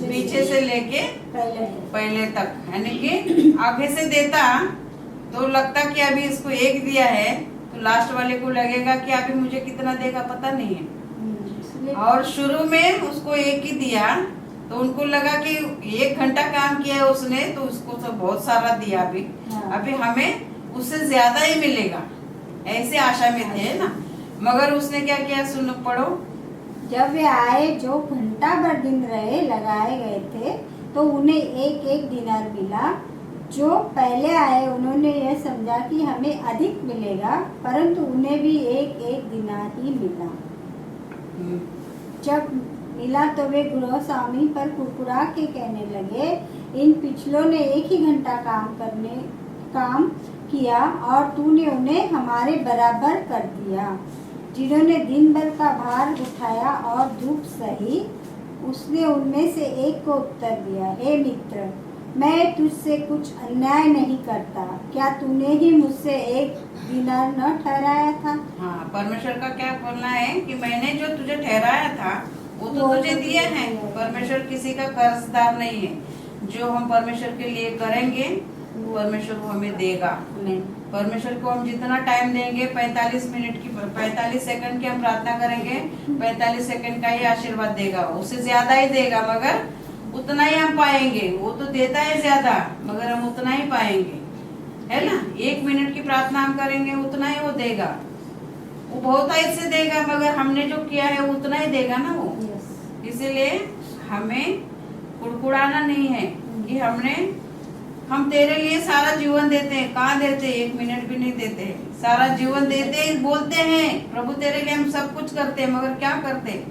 पीछे से लेके पहले तक, यानी कि आगे से देता तो लगता कि अभी इसको 1 दिया है तो लास्ट वाले को लगेगा कि अभी मुझे कितना देगा पता नहीं है। और शुरू में उसको 1 ही दिया तो उनको लगा कि 1 घंटा काम किया है उसने तो उसको तो बहुत सारा दिया अभी हमें उससे ज्यादा ही मिलेगा, ऐसे आशा में थे ना। मगर उसने क्या किया, सुनो पढ़ो। जब वे आए जो घंटा भर दिन रहे लगाए गए थे तो उन्हें 1-1 दिनार मिला। जो पहले आए उन्होंने यह समझा कि हमें अधिक मिलेगा, परंतु उन्हें भी 1-1 दिनार ही मिला। जब मिला तो वे गृह स्वामी पर कुरकुरा के कहने लगे, इन पिछलों ने 1 ही घंटा काम किया और तूने उन्हें हमारे बराबर कर दिया। जिन्होंने दिन भर का भार उठाया और धूप सही। उसने उनमें से एक को उत्तर दिया, हे मित्र, मैं तुझसे कुछ अन्याय नहीं करता। क्या तूने ही मुझसे 1 दिनार न ठहराया था? हाँ, परमेश्वर का क्या बोलना है कि मैंने जो तुझे ठहराया था वो तो तुझे दिया है। परमेश्वर किसी का कर्जदार नहीं है। जो हम परमेश्वर के लिए करेंगे परमेश्वर को हमें देगा। परमेश्वर को हम जितना टाइम देंगे, 45 सेकंड की हम प्रार्थना करेंगे, 45 सेकंड का ही आशीर्वाद देगा, उससे ज्यादा ही देगा, मगर उतना ही हम पाएंगे। वो तो देता है ज्यादा मगर हम उतना ही पाएंगे, है ना। 1 मिनट की प्रार्थना हम करेंगे उतना ही वो देगा। वो बहुत ऐसे देगा मगर हमने जो किया है उतना ही देगा ना वो। इसीलिए हमें कुड़कुड़ाना नहीं है कि हम तेरे लिए सारा जीवन देते हैं। कहाँ देते, 1 मिनट भी नहीं देते, सारा जीवन देते हैं, बोलते हैं प्रभु तेरे लिए हम सब कुछ करते हैं, मगर क्या करते।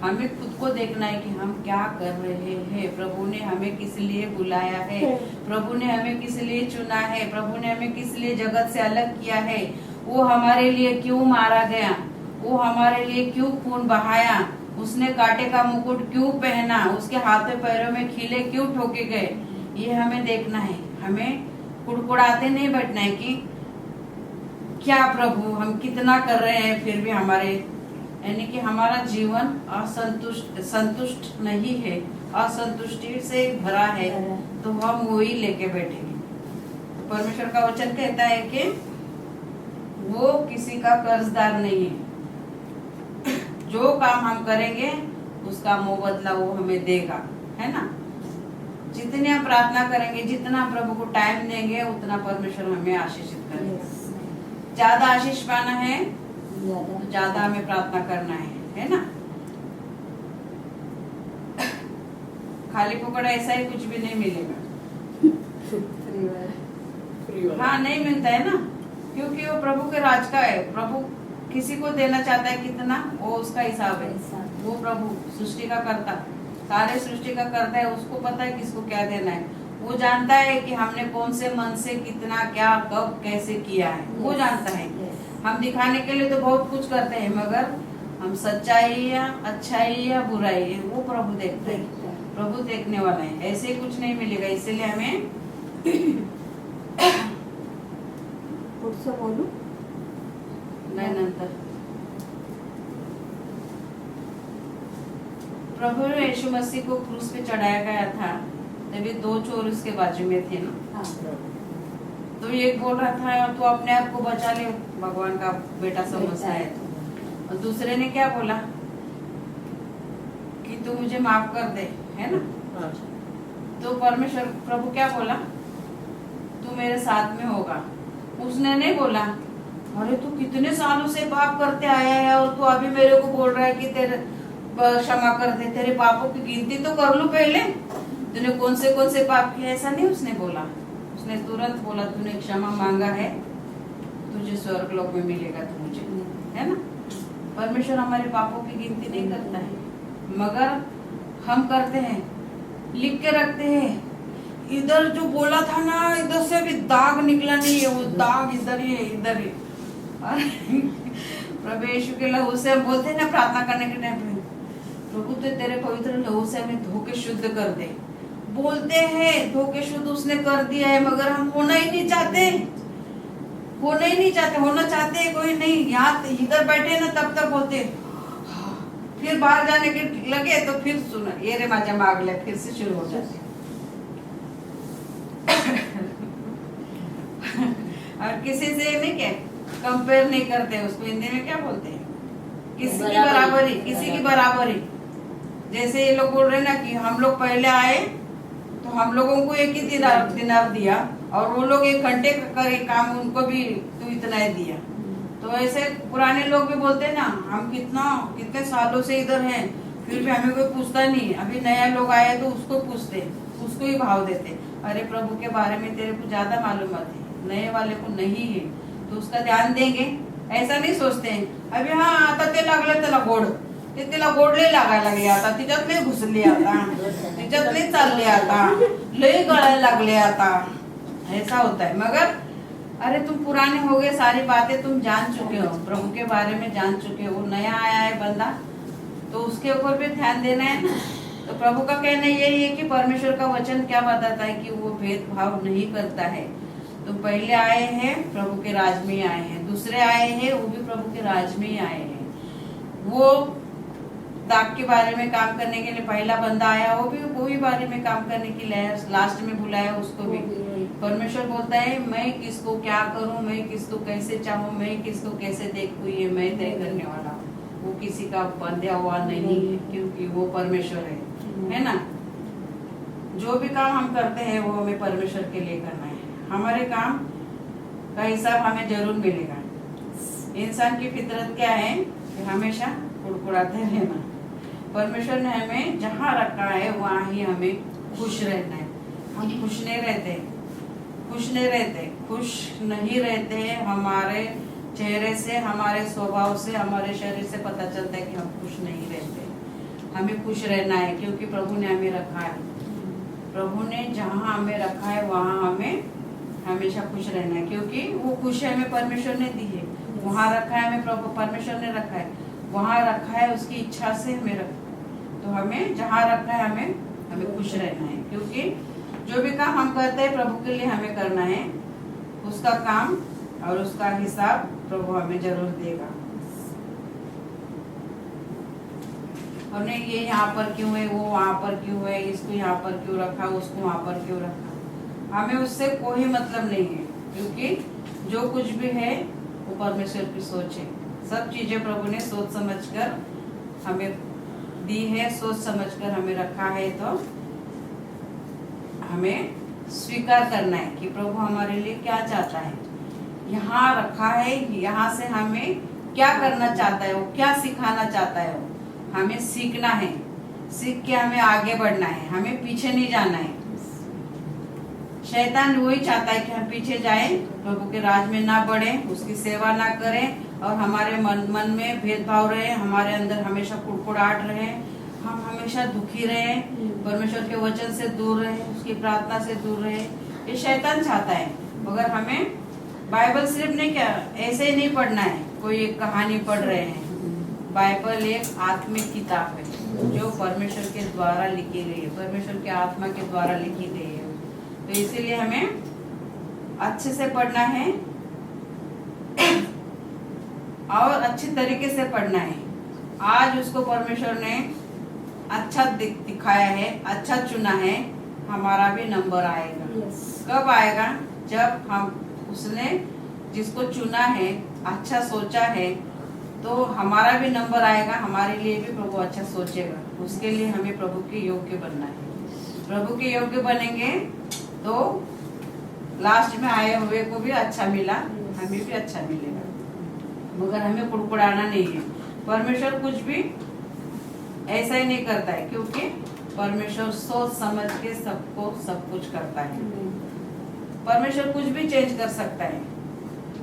हमें खुद को देखना है कि हम क्या कर रहे हैं। प्रभु ने हमें किस लिए बुलाया है, प्रभु ने हमें किस लिए चुना है, प्रभु ने हमें किस लिए जगत से अलग किया है। वो हमारे लिए क्यों मारा गया, वो हमारे लिए क्यों खून बहाया, उसने कांटे का मुकुट क्यों पहना, उसके हाथों पैरों में खीले क्यों ठोके गए, ये हमें देखना है। हमें कुड़कुड़ाते नहीं बैठना है कि क्या प्रभु हम कितना कर रहे हैं फिर भी हमारे, यानी कि हमारा जीवन संतुष्ट नहीं है, असंतुष्टि से भरा है, तो हम वही लेके बैठेंगे। परमेश्वर का वचन कहता है कि वो किसी का कर्जदार नहीं है। जो काम हम करेंगे उसका मुबदला वो हमें देगा, है ना। जितनी हम प्रार्थना करेंगे, जितना प्रभु को टाइम देंगे, उतना परमेश्वर हमें आशीषित करेगा। ज्यादा आशीष पाना है तो ज्यादा हमें प्रार्थना करना है ना। खाली पकड़ा ऐसा ही कुछ भी नहीं मिलेगा। हाँ, नहीं मिलता है ना, क्योंकि वो प्रभु के राज का है। प्रभु किसी को देना चाहता है कितना, वो उसका हिसाब है। वो प्रभु सृष्टि का करता, सारे सृष्टि का करता है, उसको पता है किसको क्या देना है। वो जानता है कि हमने कौन से मन से कितना, क्या, कब, कैसे किया है, वो जानता है। हम दिखाने के लिए तो बहुत कुछ करते हैं, मगर हम सच्चाई या अच्छाई या बुराई है वो प्रभु देखते हैं। प्रभु देखने वाला है, ऐसे कुछ नहीं मिलेगा। इसीलिए हमें बोलू नहीं, नंतर प्रभु यीशु मसीह को क्रूस पे चढ़ाया गया था, तभी 2 चोर उसके बाजू में थे ना। तो एक बोल रहा था तो अपने आप को बचा ले, भगवान का बेटा समझता है तो। और दूसरे ने क्या बोला कि तू मुझे माफ कर दे, है ना। तो परमेश्वर प्रभु क्या बोला, तू मेरे साथ में होगा। उसने नहीं बोला, अरे तू कितने सालों से पाप करते आया है और तू अभी मेरे को बोल रहा है कि तेरे क्षमा कर दे, तेरे पापों की गिनती तो कर लूं पहले, तूने कौन से पाप किए। ऐसा नहीं उसने बोला, उसने तुरंत बोला तूने क्षमा मांगा है, तुझे स्वर्ग लोक में मिलेगा, तू मुझे, है ना। परमेश्वर हमारे पापों की गिनती नहीं करता है, मगर हम करते हैं, लिख के रखते हैं। इधर जो बोला था ना, इधर से भी दाग निकला नहीं है, वो दाग इधर ही है, इधर ही। प्रभु यीशु के लहू से हम बोलते हैं ना प्रार्थना करने के टाइम पे, प्रभु तो तेरे पवित्र लहू से हमें धो के शुद्ध कर दे। बोलते हैं धो के शुद्ध उसने कर दिया है, मगर हम होना ही नहीं चाहते, होना चाहते हैं कोई नहीं। यहाँ इधर बैठे ना तब तक बोलते, फिर बाहर जाने के लगे तो फिर सुना ये रे माझा मागले, फिर से शुरू हो जाते। और किसी से नहीं क्या कंपेयर नहीं करते, उसको हिंदी में क्या बोलते हैं, किसी की बराबरी, किसी की बराबरी। जैसे ये लोग बोल रहे ना कि हम लोग पहले आए तो हम लोगों को एक ही दिनार दिया और वो लोग 1 घंटे करे काम, उनको भी तू इतना ही दिया। तो ऐसे पुराने लोग भी बोलते हैं ना, हम कितने सालों से इधर हैं फिर भी हमें कोई पूछता नहीं। अभी नया लोग आए तो उसको पूछते, उसको ही भाव देते। अरे प्रभु के बारे में तेरे को ज्यादा मालूमात है, नए वाले को नहीं है, तो उसका ध्यान देंगे। ऐसा नहीं सोचते हैं अभी हाँ आता ते लागलं त्याला गोड, ते तिला गोड लय लागायला लागले, आता तिच्यात लय घुसले, आता तिच्यात लय चालले, आता लय गळायला लागले आता। ऐसा होता है। मगर अरे तुम पुराने हो गए, सारी बातें तुम जान चुके हो, प्रभु के बारे में जान चुके हो। वो नया आया है बंदा तो उसके ऊपर भी ध्यान देना है ना। तो प्रभु का कहना यही है कि परमेश्वर का वचन क्या बताता है कि वो भेदभाव नहीं करता है। तो पहले आए हैं प्रभु के राज में आए हैं, दूसरे आए हैं वो भी प्रभु के राज में ही आए हैं। वो दाग के बारे में काम करने के लिए पहला बंदा आया, वो भी बारे में काम करने के लिए लास्ट में बुलाया उसको भी। परमेश्वर बोलता है मैं किसको क्या करूं, मैं किसको कैसे चाहूं, मैं किसको कैसे देखूं, ये मैं तय करने वाला हूँ। वो किसी का बंधा हुआ नहीं है, क्योंकि वो परमेश्वर है ना। जो भी काम हम करते हैं वो हमें परमेश्वर के लिए करना है। हमारे काम का हिसाब हमें जरूर मिलेगा। इंसान की फितरत क्या है कि हमेशा कुड़कुड़ाते रहना। परमेश्वर ने हमें जहाँ रखा है वहाँ ही हमें खुश रहना है। हम खुश नहीं रहते, खुश नहीं रहते। हमारे चेहरे से, हमारे स्वभाव से, हमारे शरीर से पता चलता है कि हम खुश नहीं रहते। हमें खुश रहना है क्योंकि प्रभु ने हमें रखा है। प्रभु ने जहाँ हमें रखा है वहाँ हमें हमेशा खुश रहना है, क्योंकि वो खुशी हमें परमेश्वर ने दी है। वहाँ रखा है हमें, प्रभु परमेश्वर ने रखा है, वहाँ रखा है उसकी इच्छा से हमें रखा है। तो हमें जहाँ रखा है हमें खुश रहना है, क्योंकि जो भी काम हम करते हैं प्रभु के लिए हमें करना है। उसका काम और उसका हिसाब प्रभु हमें जरूर देगा। और नहीं ये यहाँ पर क्यों है, वो वहाँ पर क्यों है, इसको यहाँ पर क्यों रखा, उसको वहाँ पर क्यों रखा, हमें उससे कोई मतलब नहीं है। क्योंकि जो कुछ भी है वो परमेश्वर की सोच है। सब चीजें प्रभु ने सोच समझकर हमें दी है, सोच समझकर हमें रखा है। तो हमें स्वीकार करना है कि प्रभु हमारे लिए क्या चाहता है, यहाँ रखा है, यहाँ से हमें क्या करना चाहता है, वो क्या सिखाना चाहता है, वो हमें सीखना है। सीख के हमें आगे बढ़ना है, हमें पीछे नहीं जाना है। शैतान वही चाहता है कि हम पीछे जाएं, प्रभु के राज में ना बढ़े, उसकी सेवा ना करें और हमारे मन में भेदभाव रहे, हमारे अंदर हमेशा कुड़कुड़ाहट रहे, हम हमेशा दुखी रहे, परमेश्वर के वचन से दूर रहे, उसकी प्रार्थना से दूर रहे। ये शैतान चाहता है। मगर हमें बाइबल सिर्फ नहीं क्या ऐसे ही नहीं पढ़ना है, कोई एक कहानी पढ़ रहे हैं। बाइबल एक आत्मिक किताब है जो परमेश्वर के द्वारा लिखी गई है, परमेश्वर के आत्मा के द्वारा लिखी गई है। तो इसीलिए हमें अच्छे से पढ़ना है और अच्छी तरीके से पढ़ना है। आज उसको परमेश्वर ने अच्छा दिखाया है, अच्छा चुना है, हमारा भी नंबर आएगा। कब आएगा? जब हम उसने जिसको चुना है, अच्छा सोचा है, तो हमारा भी नंबर आएगा, हमारे लिए भी प्रभु अच्छा सोचेगा। उसके लिए हमें प्रभु के योग्य बनना है। प्रभु के योग्य बनेंगे तो लास्ट में आए हुए को भी अच्छा मिला, हमें भी अच्छा मिलेगा। मगर हमें कुड़कुड़ाना नहीं है। परमेश्वर कुछ भी ऐसा ही नहीं करता है, क्योंकि परमेश्वर सोच समझ के सबको सब कुछ करता है। परमेश्वर कुछ भी चेंज कर सकता है।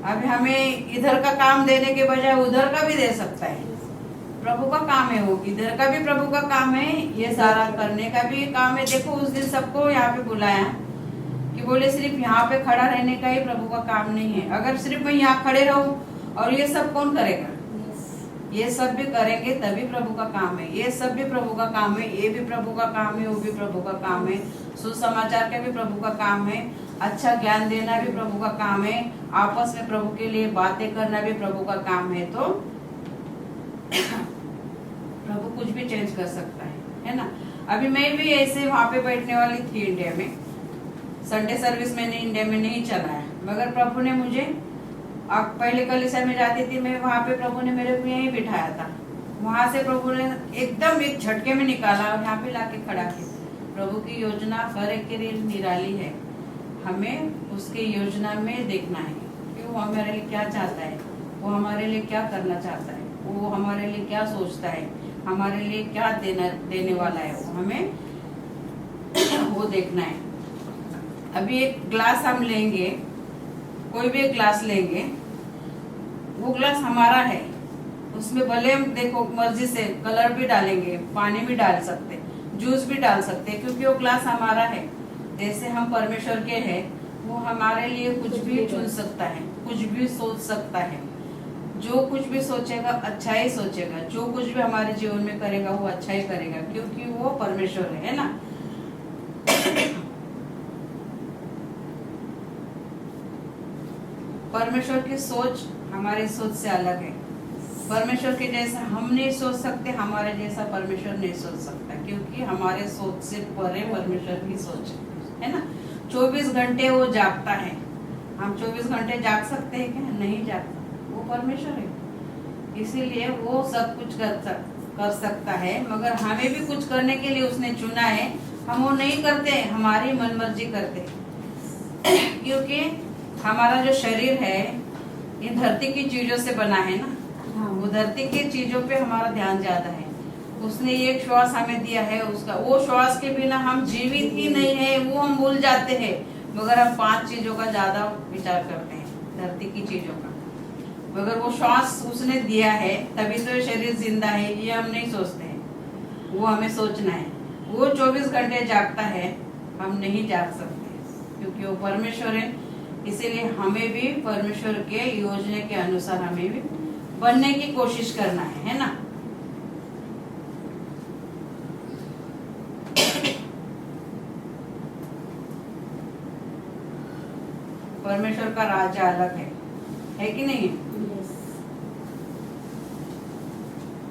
अभी हमें इधर का काम देने के बजाय उधर का भी दे सकता है। प्रभु का काम है वो, इधर का भी प्रभु का काम है, ये सारा करने का भी काम है। देखो उस दिन सबको यहाँ पे बुलाया कि बोले सिर्फ यहाँ पे खड़ा रहने का ही प्रभु का काम नहीं है। अगर सिर्फ मैं यहाँ खड़े रहूं और ये सब कौन करेगा? ये सब भी करेंगे तभी प्रभु का काम है। ये सब भी प्रभु का काम है, ये भी प्रभु का काम है, वो भी प्रभु का काम है। सुसमाचार का भी प्रभु का काम है, अच्छा ज्ञान देना भी प्रभु का काम है, आपस में प्रभु के लिए बातें करना भी प्रभु का काम है। तो प्रभु कुछ भी चेंज कर सकता है ना। अभी मैं भी ऐसे वहां पे बैठने वाली थी इंडिया में। संडे सर्विस मैंने इंडिया में नहीं चलाया, मगर प्रभु ने मुझे, अब पहले कलीसिया में जाती थी मैं, वहां पे प्रभु ने मेरे को यहीं बिठाया था। वहां से प्रभु ने एकदम एक झटके में निकाला और यहाँ पे लाके खड़ा किया। प्रभु की योजना हर एक के लिए निराली है, हमें उसके योजना में देखना है कि वो हमारे लिए क्या चाहता है, वो हमारे लिए क्या करना चाहता है, वो हमारे लिए क्या सोचता है, हमारे लिए क्या देने वाला है, वो हमें वो देखना है। अभी एक ग्लास हम लेंगे, कोई भी एक ग्लास लेंगे, वो ग्लास हमारा है, उसमें भले हम देखो मर्जी से कलर भी डालेंगे, पानी भी डाल सकते, जूस भी डाल सकते, क्योंकि वो ग्लास हमारा है। जैसे हम परमेश्वर के हैं, वो हमारे लिए कुछ भी चुन सकता है, कुछ भी सोच सकता है। जो कुछ भी सोचेगा अच्छा ही सोचेगा, जो कुछ भी हमारे जीवन में करेगा वो अच्छा ही करेगा, क्योंकि वो परमेश्वर है ना। परमेश्वर की सोच हमारी सोच से अलग है। परमेश्वर के जैसा हम नहीं सोच सकते, हमारे जैसा परमेश्वर नहीं सोच सकता, क्योंकि हमारे सोच से परे परमेश्वर की सोच है ना। 24 घंटे वो जागता है, हम 24 घंटे जाग सकते हैं क्या? नहीं जागता, वो परमेश्वर है। इसीलिए वो सब कुछ कर सकता है, मगर हमें भी कुछ करने के लिए उसने चुना है। हम वो नहीं करते, हमारी मनमर्जी करते क्योंकि हमारा जो शरीर है ये धरती की चीजों से बना है ना। वो धरती की चीजों पे हमारा ध्यान ज्यादा है। उसने एक श्वास हमें दिया है, उसका वो श्वास के बिना हम जीवित ही नहीं है, वो हम भूल जाते हैं। मगर हम 5 चीजों का ज्यादा विचार करते हैं, धरती की चीजों का। मगर वो श्वास उसने दिया है तभी तो शरीर जिंदा है, ये हम नहीं सोचते हैं, वो हमें सोचना है। वो 24 घंटे जागता है, हम नहीं जाग सकते क्योंकि वो परमेश्वर है। इसीलिए हमें भी परमेश्वर के योजना के अनुसार हमें भी बनने की कोशिश करना है ना। परमेश्वर का राज्य अलग है कि नहीं?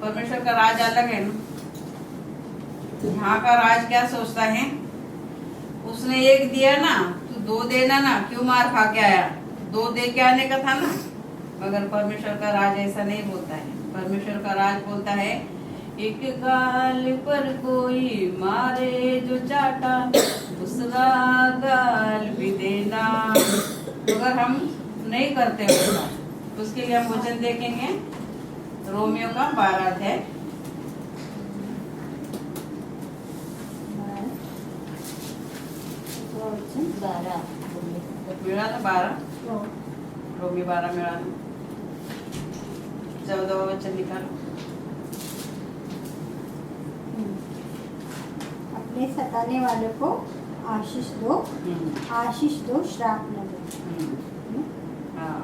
परमेश्वर का राज अलग है ना। यहाँ का राज क्या सोचता है, उसने एक दिया ना तो 2 देना ना, क्यों मार खा के आया, 2 दे के आने का था ना। मगर परमेश्वर का राज ऐसा नहीं बोलता है। परमेश्वर का राज बोलता है, एक गाल पर कोई मारे जो चाटा, दूसरा गाल भी देना। मगर हम नहीं करते उसके लिए हम वचन देखेंगे रोमियो का 12 अध्याय। मिला ना 12, रोमियो 12 मिला ना। 14वां वचन निकालो। अपने सताने वालों को आशीष दो, आशीष दो, श्राप न दो। हाँ,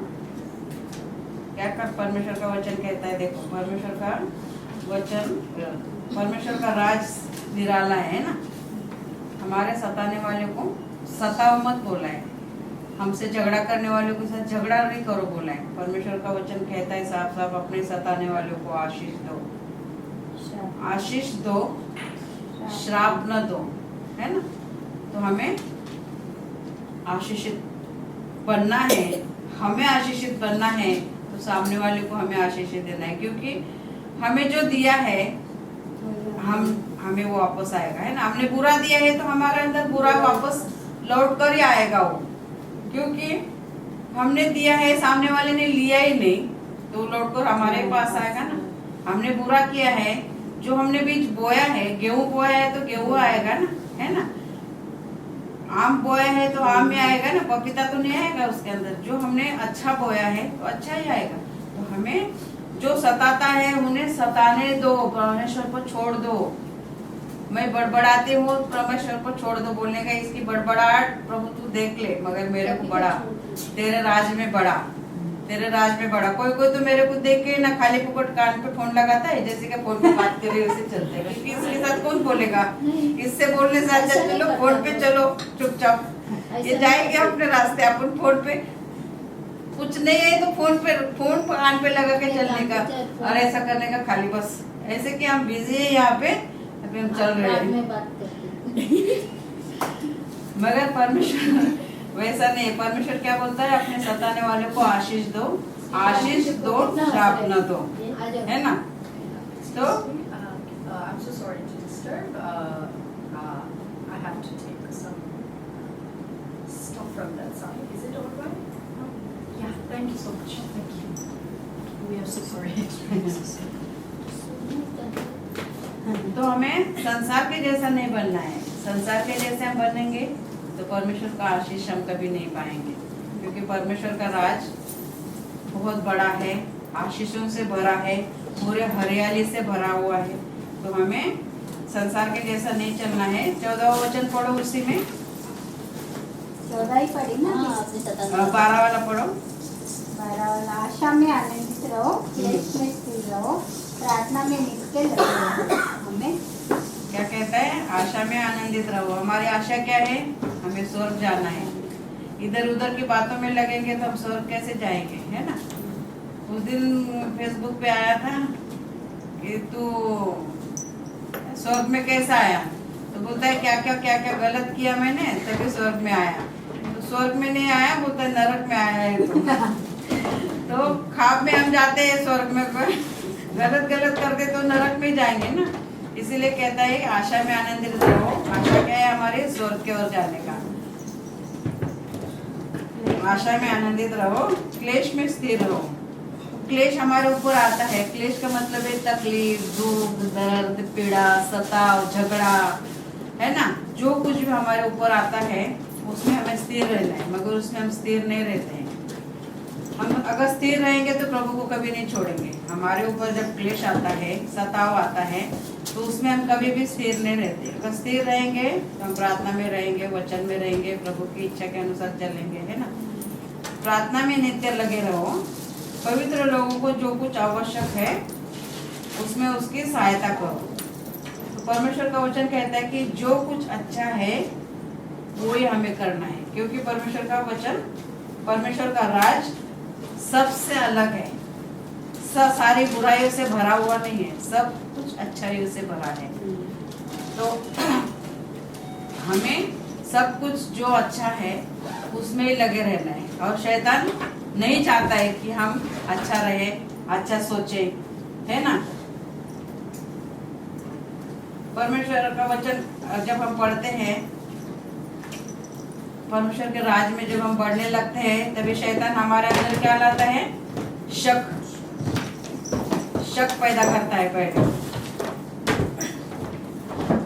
क्या कर परमेश्वर का वचन कहता है? देखो परमेश्वर का वचन, परमेश्वर का राज निराला है ना। हमारे सताने वाले को सताओ मत बोला है, हमसे झगड़ा करने वालों के साथ झगड़ा नहीं करो बोला है। परमेश्वर का वचन कहता है साफ साफ, अपने सताने वालों को आशीष दो, आशीष दो, श्राप न दो, है ना। तो हमें आशीषित बनना है, हमें आशीषित बनना है तो सामने वाले को हमें आशीषित देना है, क्योंकि हमें जो दिया है हमें वो वापस आएगा, है ना। हमने बुरा दिया है तो हमारे अंदर बुरा वापस लौट कर ही आएगा वो, क्योंकि हमने दिया है, सामने वाले ने लिया ही नहीं तो लौट कर हमारे पास आएगा ना। हमने बुरा किया है, जो हमने बीज बोया है, गेहूं बोया है तो गेहूं आएगा ना, है ना। आम बोया है तो आम में आएगा ना, पपीता तो नहीं आएगा उसके अंदर। जो हमने अच्छा बोया है तो अच्छा ही आएगा। तो हमें जो सताता है उन्हें सताने दो, परमेश्वर को छोड़ दो। मैं बड़बड़ाती हूँ, परमेश्वर को छोड़ दो। बोलने का इसकी बड़बड़ाहट प्रभु तू देख ले, मगर मेरे को बड़ा, तेरे राज में बड़ा, तेरे राज में बड़ा। कोई कोई तो मेरे को देख के ना खाली पुकट कान पे फोन लगाता है, जैसे कि फोन पे बात करे वैसे चलते हैं, क्योंकि इसके साथ कौन बोलेगा, इससे बोलने से अच्छा चलो फोन पे चलो चुपचाप, ये जाएंगे अपने रास्ते, अपन फोन पे कुछ नहीं है तो फोन कान पे लगा के चलने का और ऐसा करने का, खाली बस ऐसे कि हम बिजी है यहाँ पे, अभी हम चल रहे हैं। मगर परमेश्वर वैसा नहीं, परमेश्वर क्या बोलता है, अपने सताने वाले को आशीष दो, आशीष दो, श्राप न दो, है ना। तो I'm so sorry to disturb. I have to take some stuff from that side. Is it all right? Yeah, thank you so much. Thank you. We are so sorry. तो हमें संसार के जैसा नहीं बनना है। संसार के जैसे हम बनेंगे तो परमेश्वर का आशीष हम कभी नहीं पाएंगे, क्योंकि परमेश्वर का राज बहुत बड़ा है, आशीषों से भरा है, पूरे हरियाली से भरा हुआ है। तो हमें संसार के जैसा नहीं चलना है। 14वां वचन पढ़ो, उसी में 14 ही पढ़ी ना। 12 वाला पढ़ो। 12 वाला, आशा में आनंदित रहो, क्लेश में स्थिर रहो, प्रार्थना में नित्य लगे रहो। हमें क्या कहता है, आशा में आनंदित रहो। हमारी आशा क्या है, हमें स्वर्ग जाना है। इधर उधर की बातों में लगेंगे तो हम स्वर्ग कैसे जाएंगे, है ना। उस दिन फेसबुक पे आया था कि तू स्वर्ग में कैसा आया, तो बोलता है क्या क्या गलत किया मैंने तभी स्वर्ग में आया। तो स्वर्ग में नहीं आया, बोलता है नरक में आया है। तो खाब में हम जाते हैं स्वर्ग में, गलत करते तो नरक में जाएंगे ना। इसीलिए कहता है आशा में आनंदित रहो। आशा क्या है, हमारे स्वर्ग की ओर जाने का। आशा में आनंदित रहो, क्लेश में स्थिर रहो। क्लेश हमारे ऊपर आता है, क्लेश का मतलब है तकलीफ, दुख, दर्द, पीड़ा, सताव, झगड़ा, है ना। जो कुछ भी हमारे ऊपर आता है उसमें हमें स्थिर रहना है, मगर उसमें हम स्थिर नहीं रहते हैं। हम अगर स्थिर रहेंगे तो प्रभु को कभी नहीं छोड़ेंगे। हमारे ऊपर जब क्लेश आता है, सताव आता है, तो उसमें हम कभी भी स्थिर नहीं रहते। अगर स्थिर रहेंगे तो हम प्रार्थना में रहेंगे, वचन में रहेंगे, प्रभु की इच्छा के अनुसार चलेंगे, है ना। प्रार्थना में नित्य लगे रहो। पवित्र लोगों को जो कुछ आवश्यक है उसमें उसकी सहायता करो। तो परमेश्वर का वचन कहता है कि जो कुछ अच्छा है वो ही हमें करना है, क्योंकि परमेश्वर का वचन, परमेश्वर का राज सबसे अलग है, सारी बुराइयों से भरा हुआ नहीं है, सब कुछ अच्छाइयों से भरा है। तो हमें सब कुछ जो अच्छा है उसमें ही लगे रहना है। और शैतान नहीं चाहता है कि हम अच्छा रहे, अच्छा सोचे, है ना। परमेश्वर का वचन जब हम पढ़ते हैं, परमेश्वर के राज में जब हम बढ़ने लगते हैं, तभी शैतान हमारे अंदर क्या लाता है, शक पैदा करता है। पहले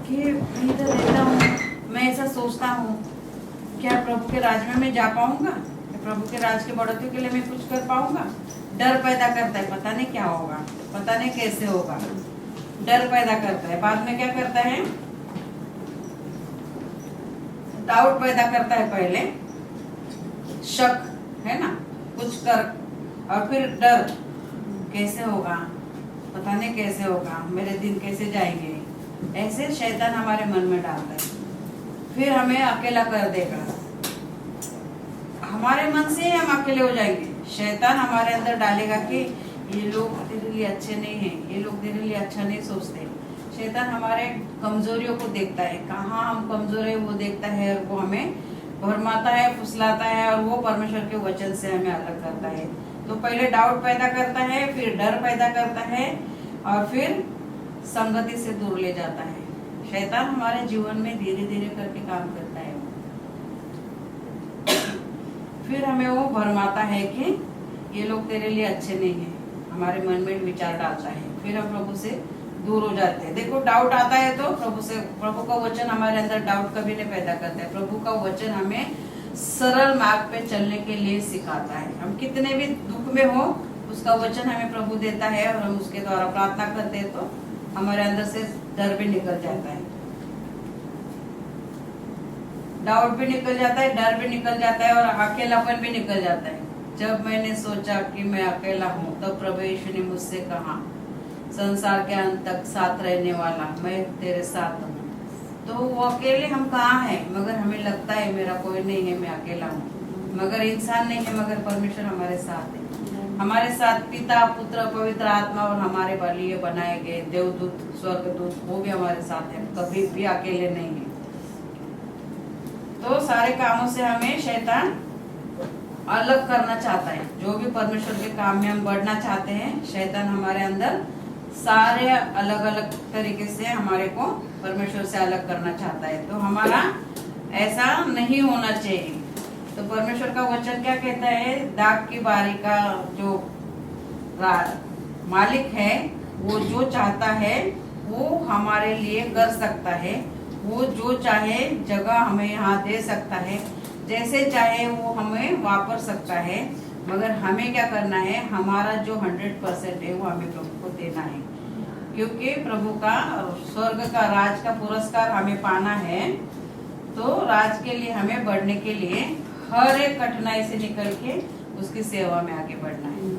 कि मैं इधर रहता हूँ, मैं ऐसा सोचता हूँ, क्या प्रभु के राज में मैं जा पाऊंगा, प्रभु के राज के बढ़ोतरी के लिए मैं कुछ कर पाऊंगा। डर पैदा करता है, पता नहीं क्या होगा, पता नहीं कैसे होगा, डर पैदा करता है। बाद में क्या करता है, डाउट पैदा करता है। पहले शक, है ना, कुछ कर, और फिर डर, कैसे होगा, पता नहीं कैसे होगा, मेरे दिन कैसे जाएंगे, ऐसे शैतान हमारे मन में डालता है। फिर हमें अकेला कर देगा, हमारे मन से ही हम अकेले हो जाएंगे। शैतान हमारे अंदर डालेगा कि ये लोग तेरे लिए अच्छे नहीं हैं, ये लोग तेरे लिए अच्छा नहीं सोचते। शैतान हमारे कमजोरियों को देखता है, कहाँ हम कमजोर है वो देखता है, और वो हमें भरमाता है, फुसलाता है, और वो परमेश्वर के वचन से हमें अलग करता है। तो पहले डाउट पैदा करता है, फिर डर पैदा करता है, और फिर संगति से दूर ले जाता है। शैतान हमारे जीवन में धीरे धीरे करके काम करता है। फिर हमें वो भरमाता है कि ये लोग तेरे लिए अच्छे नहीं हैं, हमारे मन में विचार डालता है। फिर हम प्रभु से दूर हो जाते हैं। देखो, डाउट आता है तो प्रभु का वचन हमारे अंदर डाउट कभी नहीं पैदा करता है। प्रभु का वचन हमें सरल मार्ग पे चलने के लिए सिखाता है। हम कितने भी दुख में हो, उसका वचन हमें प्रभु देता है, और हम उसके द्वारा प्रार्थना करते हैं तो हमारे अंदर से डर भी निकल जाता है, डाउट भी निकल जाता है, डर भी निकल जाता है, और अकेलापन भी निकल जाता है। जब मैंने सोचा कि मैं अकेला हूँ तब प्रभु यीशु ने मुझसे कहा, संसार के अंत तक साथ रहने वाला मैं तेरे साथ हूँ। तो वो अकेले हम कहाँ हैं, मगर हमें लगता है मेरा कोई नहीं है, मैं अकेला हूँ, मगर इंसान नहीं है, मगर परमेश्वर हमारे साथ है। हमारे साथ पिता, पुत्र, पवित्र आत्मा और हमारे लिए बनाए गए देवदूत, स्वर्गदूत, वो भी हमारे साथ है, कभी भी अकेले नहीं है। तो सारे कामों से हमें शैतान अलग करना चाहता है। जो भी परमेश्वर के काम में हम बढ़ना चाहते हैं, शैतान हमारे अंदर सारे अलग अलग तरीके से हमारे को परमेश्वर से अलग करना चाहता है। तो हमारा ऐसा नहीं होना चाहिए। तो परमेश्वर का वचन क्या कहता है, दाग की बारी का जो मालिक है वो जो चाहता है वो हमारे लिए कर सकता है। वो जो चाहे जगह हमें यहाँ दे सकता है, जैसे चाहे वो हमें वापर सकता है, मगर हमें क्या करना है, हमारा जो 100% है वो हमें प्रभु को देना है। क्योंकि प्रभु का स्वर्ग का राज का पुरस्कार हमें पाना है। तो राज के लिए हमें बढ़ने के लिए हर एक कठिनाई से निकल के उसकी सेवा में आगे बढ़ना है।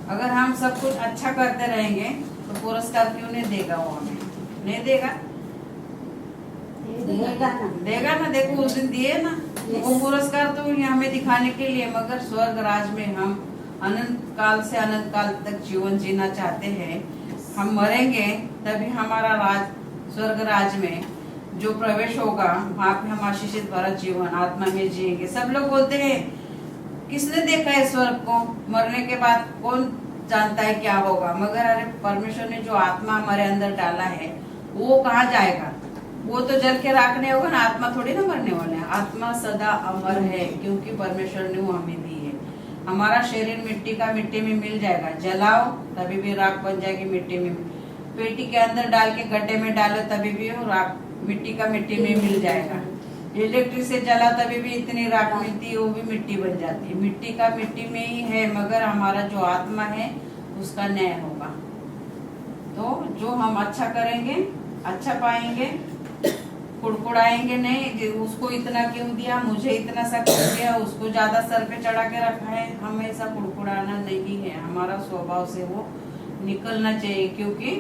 अगर हम सब कुछ अच्छा करते रहेंगे तो पुरस्कार क्यों नहीं देगा, वो हमें नहीं देगा, देगा ना। देखो उस दिन दिए ना, वो पुरस्कार तो हमें दिखाने के लिए, मगर स्वर्ग राज में हम अनंत काल से अनंत काल तक जीवन जीना चाहते हैं। हम मरेंगे तभी हमारा राज स्वर्ग राज में जो प्रवेश होगा, वहाँ पे हम आशीषित भरा जीवन आत्मा में जिएंगे। सब लोग बोलते हैं किसने देखा है स्वर्ग को, मरने के बाद कौन जानता है क्या होगा, मगर अरे परमेश्वर ने जो आत्मा हमारे अंदर डाला है वो कहाँ जाएगा, वो तो जल के राख नहीं होगा ना। आत्मा थोड़ी ना मरने वाला है, आत्मा सदा अमर है, क्योंकि परमेश्वर ने वो हमें दी है। हमारा शरीर मिट्टी का मिट्टी में मिल जाएगा, जलाओ तभी भी राख बन जाएगी मिट्टी में। पेटी के अंदर डाल के गड्ढे में डालो तभी भी वो राख मिट्टी का मिट्टी में मिल जाएगा। इलेक्ट्रिक से जला तभी भी इतनी राख मिलती है, वो भी मिट्टी बन जाती है। मिट्टी का मिट्टी में ही है, मगर हमारा जो आत्मा है उसका न्याय होगा। तो जो हम अच्छा करेंगे अच्छा पाएंगे, कुड़कुड़ाएंगे नहीं, उसको इतना क्यों दिया, मुझे इतना सा क्यों दिया, उसको ज्यादा सर पे चढ़ा के रखा है, हम ऐसा कुड़कुड़ाना नहीं है। हमारा स्वभाव से वो निकलना चाहिए, क्योंकि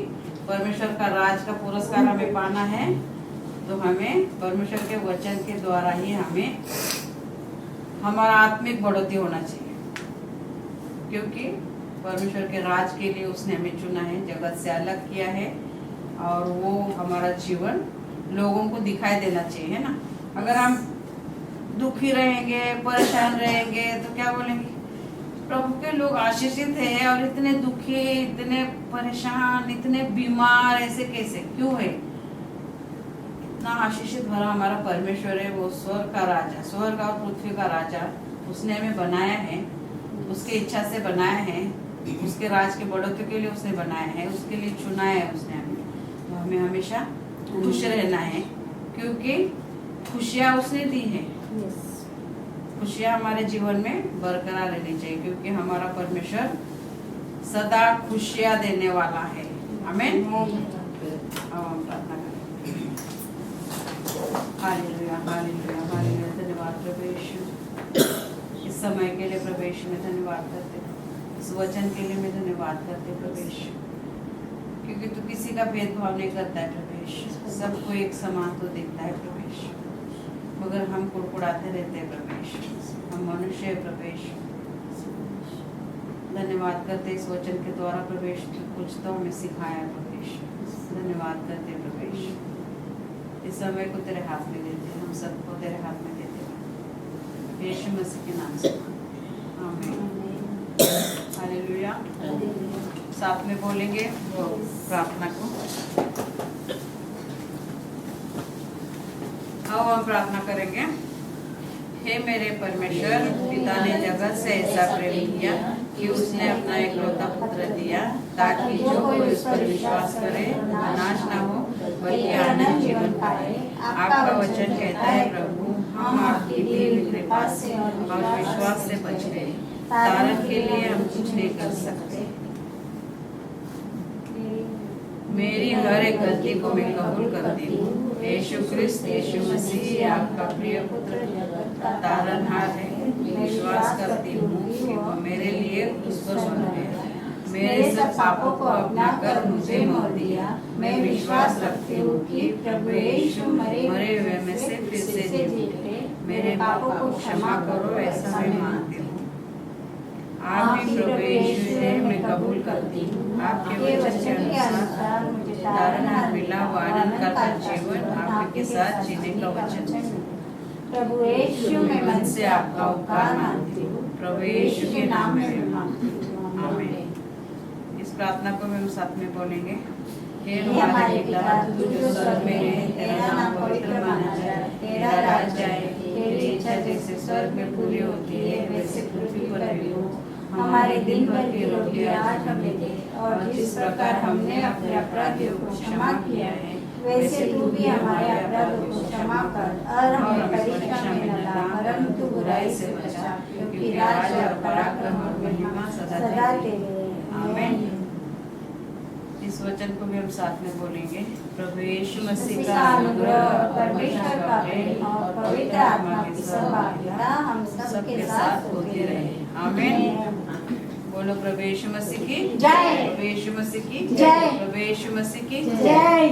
परमेश्वर का राज का पुरस्कार हमें पाना है। तो हमें परमेश्वर के वचन के द्वारा ही हमें हमारा आत्मिक बढ़ोतरी होना चाहिए, क्योंकि परमेश्वर के राज के लिए उसने हमें चुना है, जगत से अलग किया है, और वो हमारा जीवन लोगों को दिखाई देना चाहिए, है ना। अगर हम दुखी रहेंगे, परेशान रहेंगे, तो क्या बोलेंगे, प्रभु के लोग आशीषित है, और इतने दुखी, इतने परेशान, इतने बीमार, ऐसे कैसे, क्यों है। इतना आशीषित भरा हमारा परमेश्वर है, वो स्वर्ग का राजा, स्वर्ग और पृथ्वी का राजा, उसने हमें बनाया है, उसकी इच्छा से बनाया है, उसके राज के बढ़ोतरी के लिए उसने बनाया है, उसके लिए चुना है उसने हमें। तो हमें हमेशा खुश रहना है, क्योंकि खुशियाँ उसने दी है। खुशियाँ हमारे जीवन में बरकरार रहनी चाहिए, क्योंकि हमारा परमेश्वर सदा खुशियाँ देने वाला है। आमीन। हम प्रार्थना करें। Hallelujah, hallelujah, hallelujah. धन्यवाद प्रभु यीशु, इस समय के लिए प्रभु यीशु में धन्यवाद करते, इस वचन के लिए मैं धन्यवाद करते प्रभु यीशु, क्योंकि तू किसी का भेदभाव नहीं करता है प्रभु यीशु, सबको एक समान तो देखता है प्रभु यीशु, मगर हम कुड़कुड़ाते रहते हैं प्रभु यीशु, हम मनुष्य है प्रभु यीशु। धन्यवाद करते इस वचन के द्वारा प्रभु यीशु, कुछ तो हमें सिखाया प्रभु यीशु। धन्यवाद करते प्रभु यीशु, इस समय को तेरे हाथ में देते हैं, हम सबको तेरे हाथ में देते हैं, यीशु मसीह के नाम से आमीन। हालेलुया। साथ में बोलेंगे प्रार्थना को। अब हम प्रार्थना करेंगे। हे मेरे परमेश्वर, पिता ने जगत से ऐसा प्रेम किया कि उसने अपना एकलौता पुत्र दिया, ताकि जो कोई उस पर विश्वास करे नाश न हो, बल्कि अनंत जीवन पाए। आपका वचन कहता है प्रभु, हम आपकी दी हुई कृपा से और विश्वास से बच गए, तारण के लिए हम कुछ नहीं कर सकते। मेरी हर एक गलती को मैं कबूल करती हूँ। यीशु क्रिस्त यीशु मसीह आपका प्रिय पुत्र तारनहार है। विश्वास करती हूँ कि वो मेरे लिए क्रूस पर मर गया, मेरे सब पापों को अपना कर मुझे मोल दिया। मैं विश्वास रखती हूँ कि प्रभु यीशु मरे हुए में से फिर से जी उठे। मेरे पापों को क्षमा करो, ऐसा मैं मानती हूँ। आप ही प्रभु यीशु है, मैं कबूल करती हूँ। आपके वचन के अनुसार मुझे तारनहार मिला, वो आनंद का जीवन आपके साथ जीने का वचन। प्रभु यीशु मैं मन से आपका उपकार मानती हूँ। प्रभु यीशु के नाम में मांगती हूँ, आमीन। इस प्रार्थना को हम साथ में बोलेंगे। हे हमारे पिता, तू जो स्वर्ग में है, तेरा नाम पवित्र माना जाए, तेरा राज्य आए, तेरी इच्छा जैसे स्वर्ग में पूरी होती है वैसे पृथ्वी पर भी हो। हमारे दिन भर की रोटी आज हमें दे, और जिस प्रकार हमने अपने अपराधियों को क्षमा किया है वैसे तू भी हमारे अपराधों को क्षमा कर, और हमें परीक्षा में न ला, परंतु बुराई से बचा, क्योंकि राज्य और पराक्रम और महिमा सदा तेरे। आमीन। इस वचन को भी हम साथ में बोलेंगे। प्रभु यीशु मसीह का अनुग्रह और परमेश्वर का प्रेम और पवित्र आत्मा की सहभागिता हम सबके साथ होती रहे। आमीन। बोलो प्रभु यीशु मसीह की जय। प्रभु यीशु मसीह की जय। प्रभु यीशु मसीह की जय।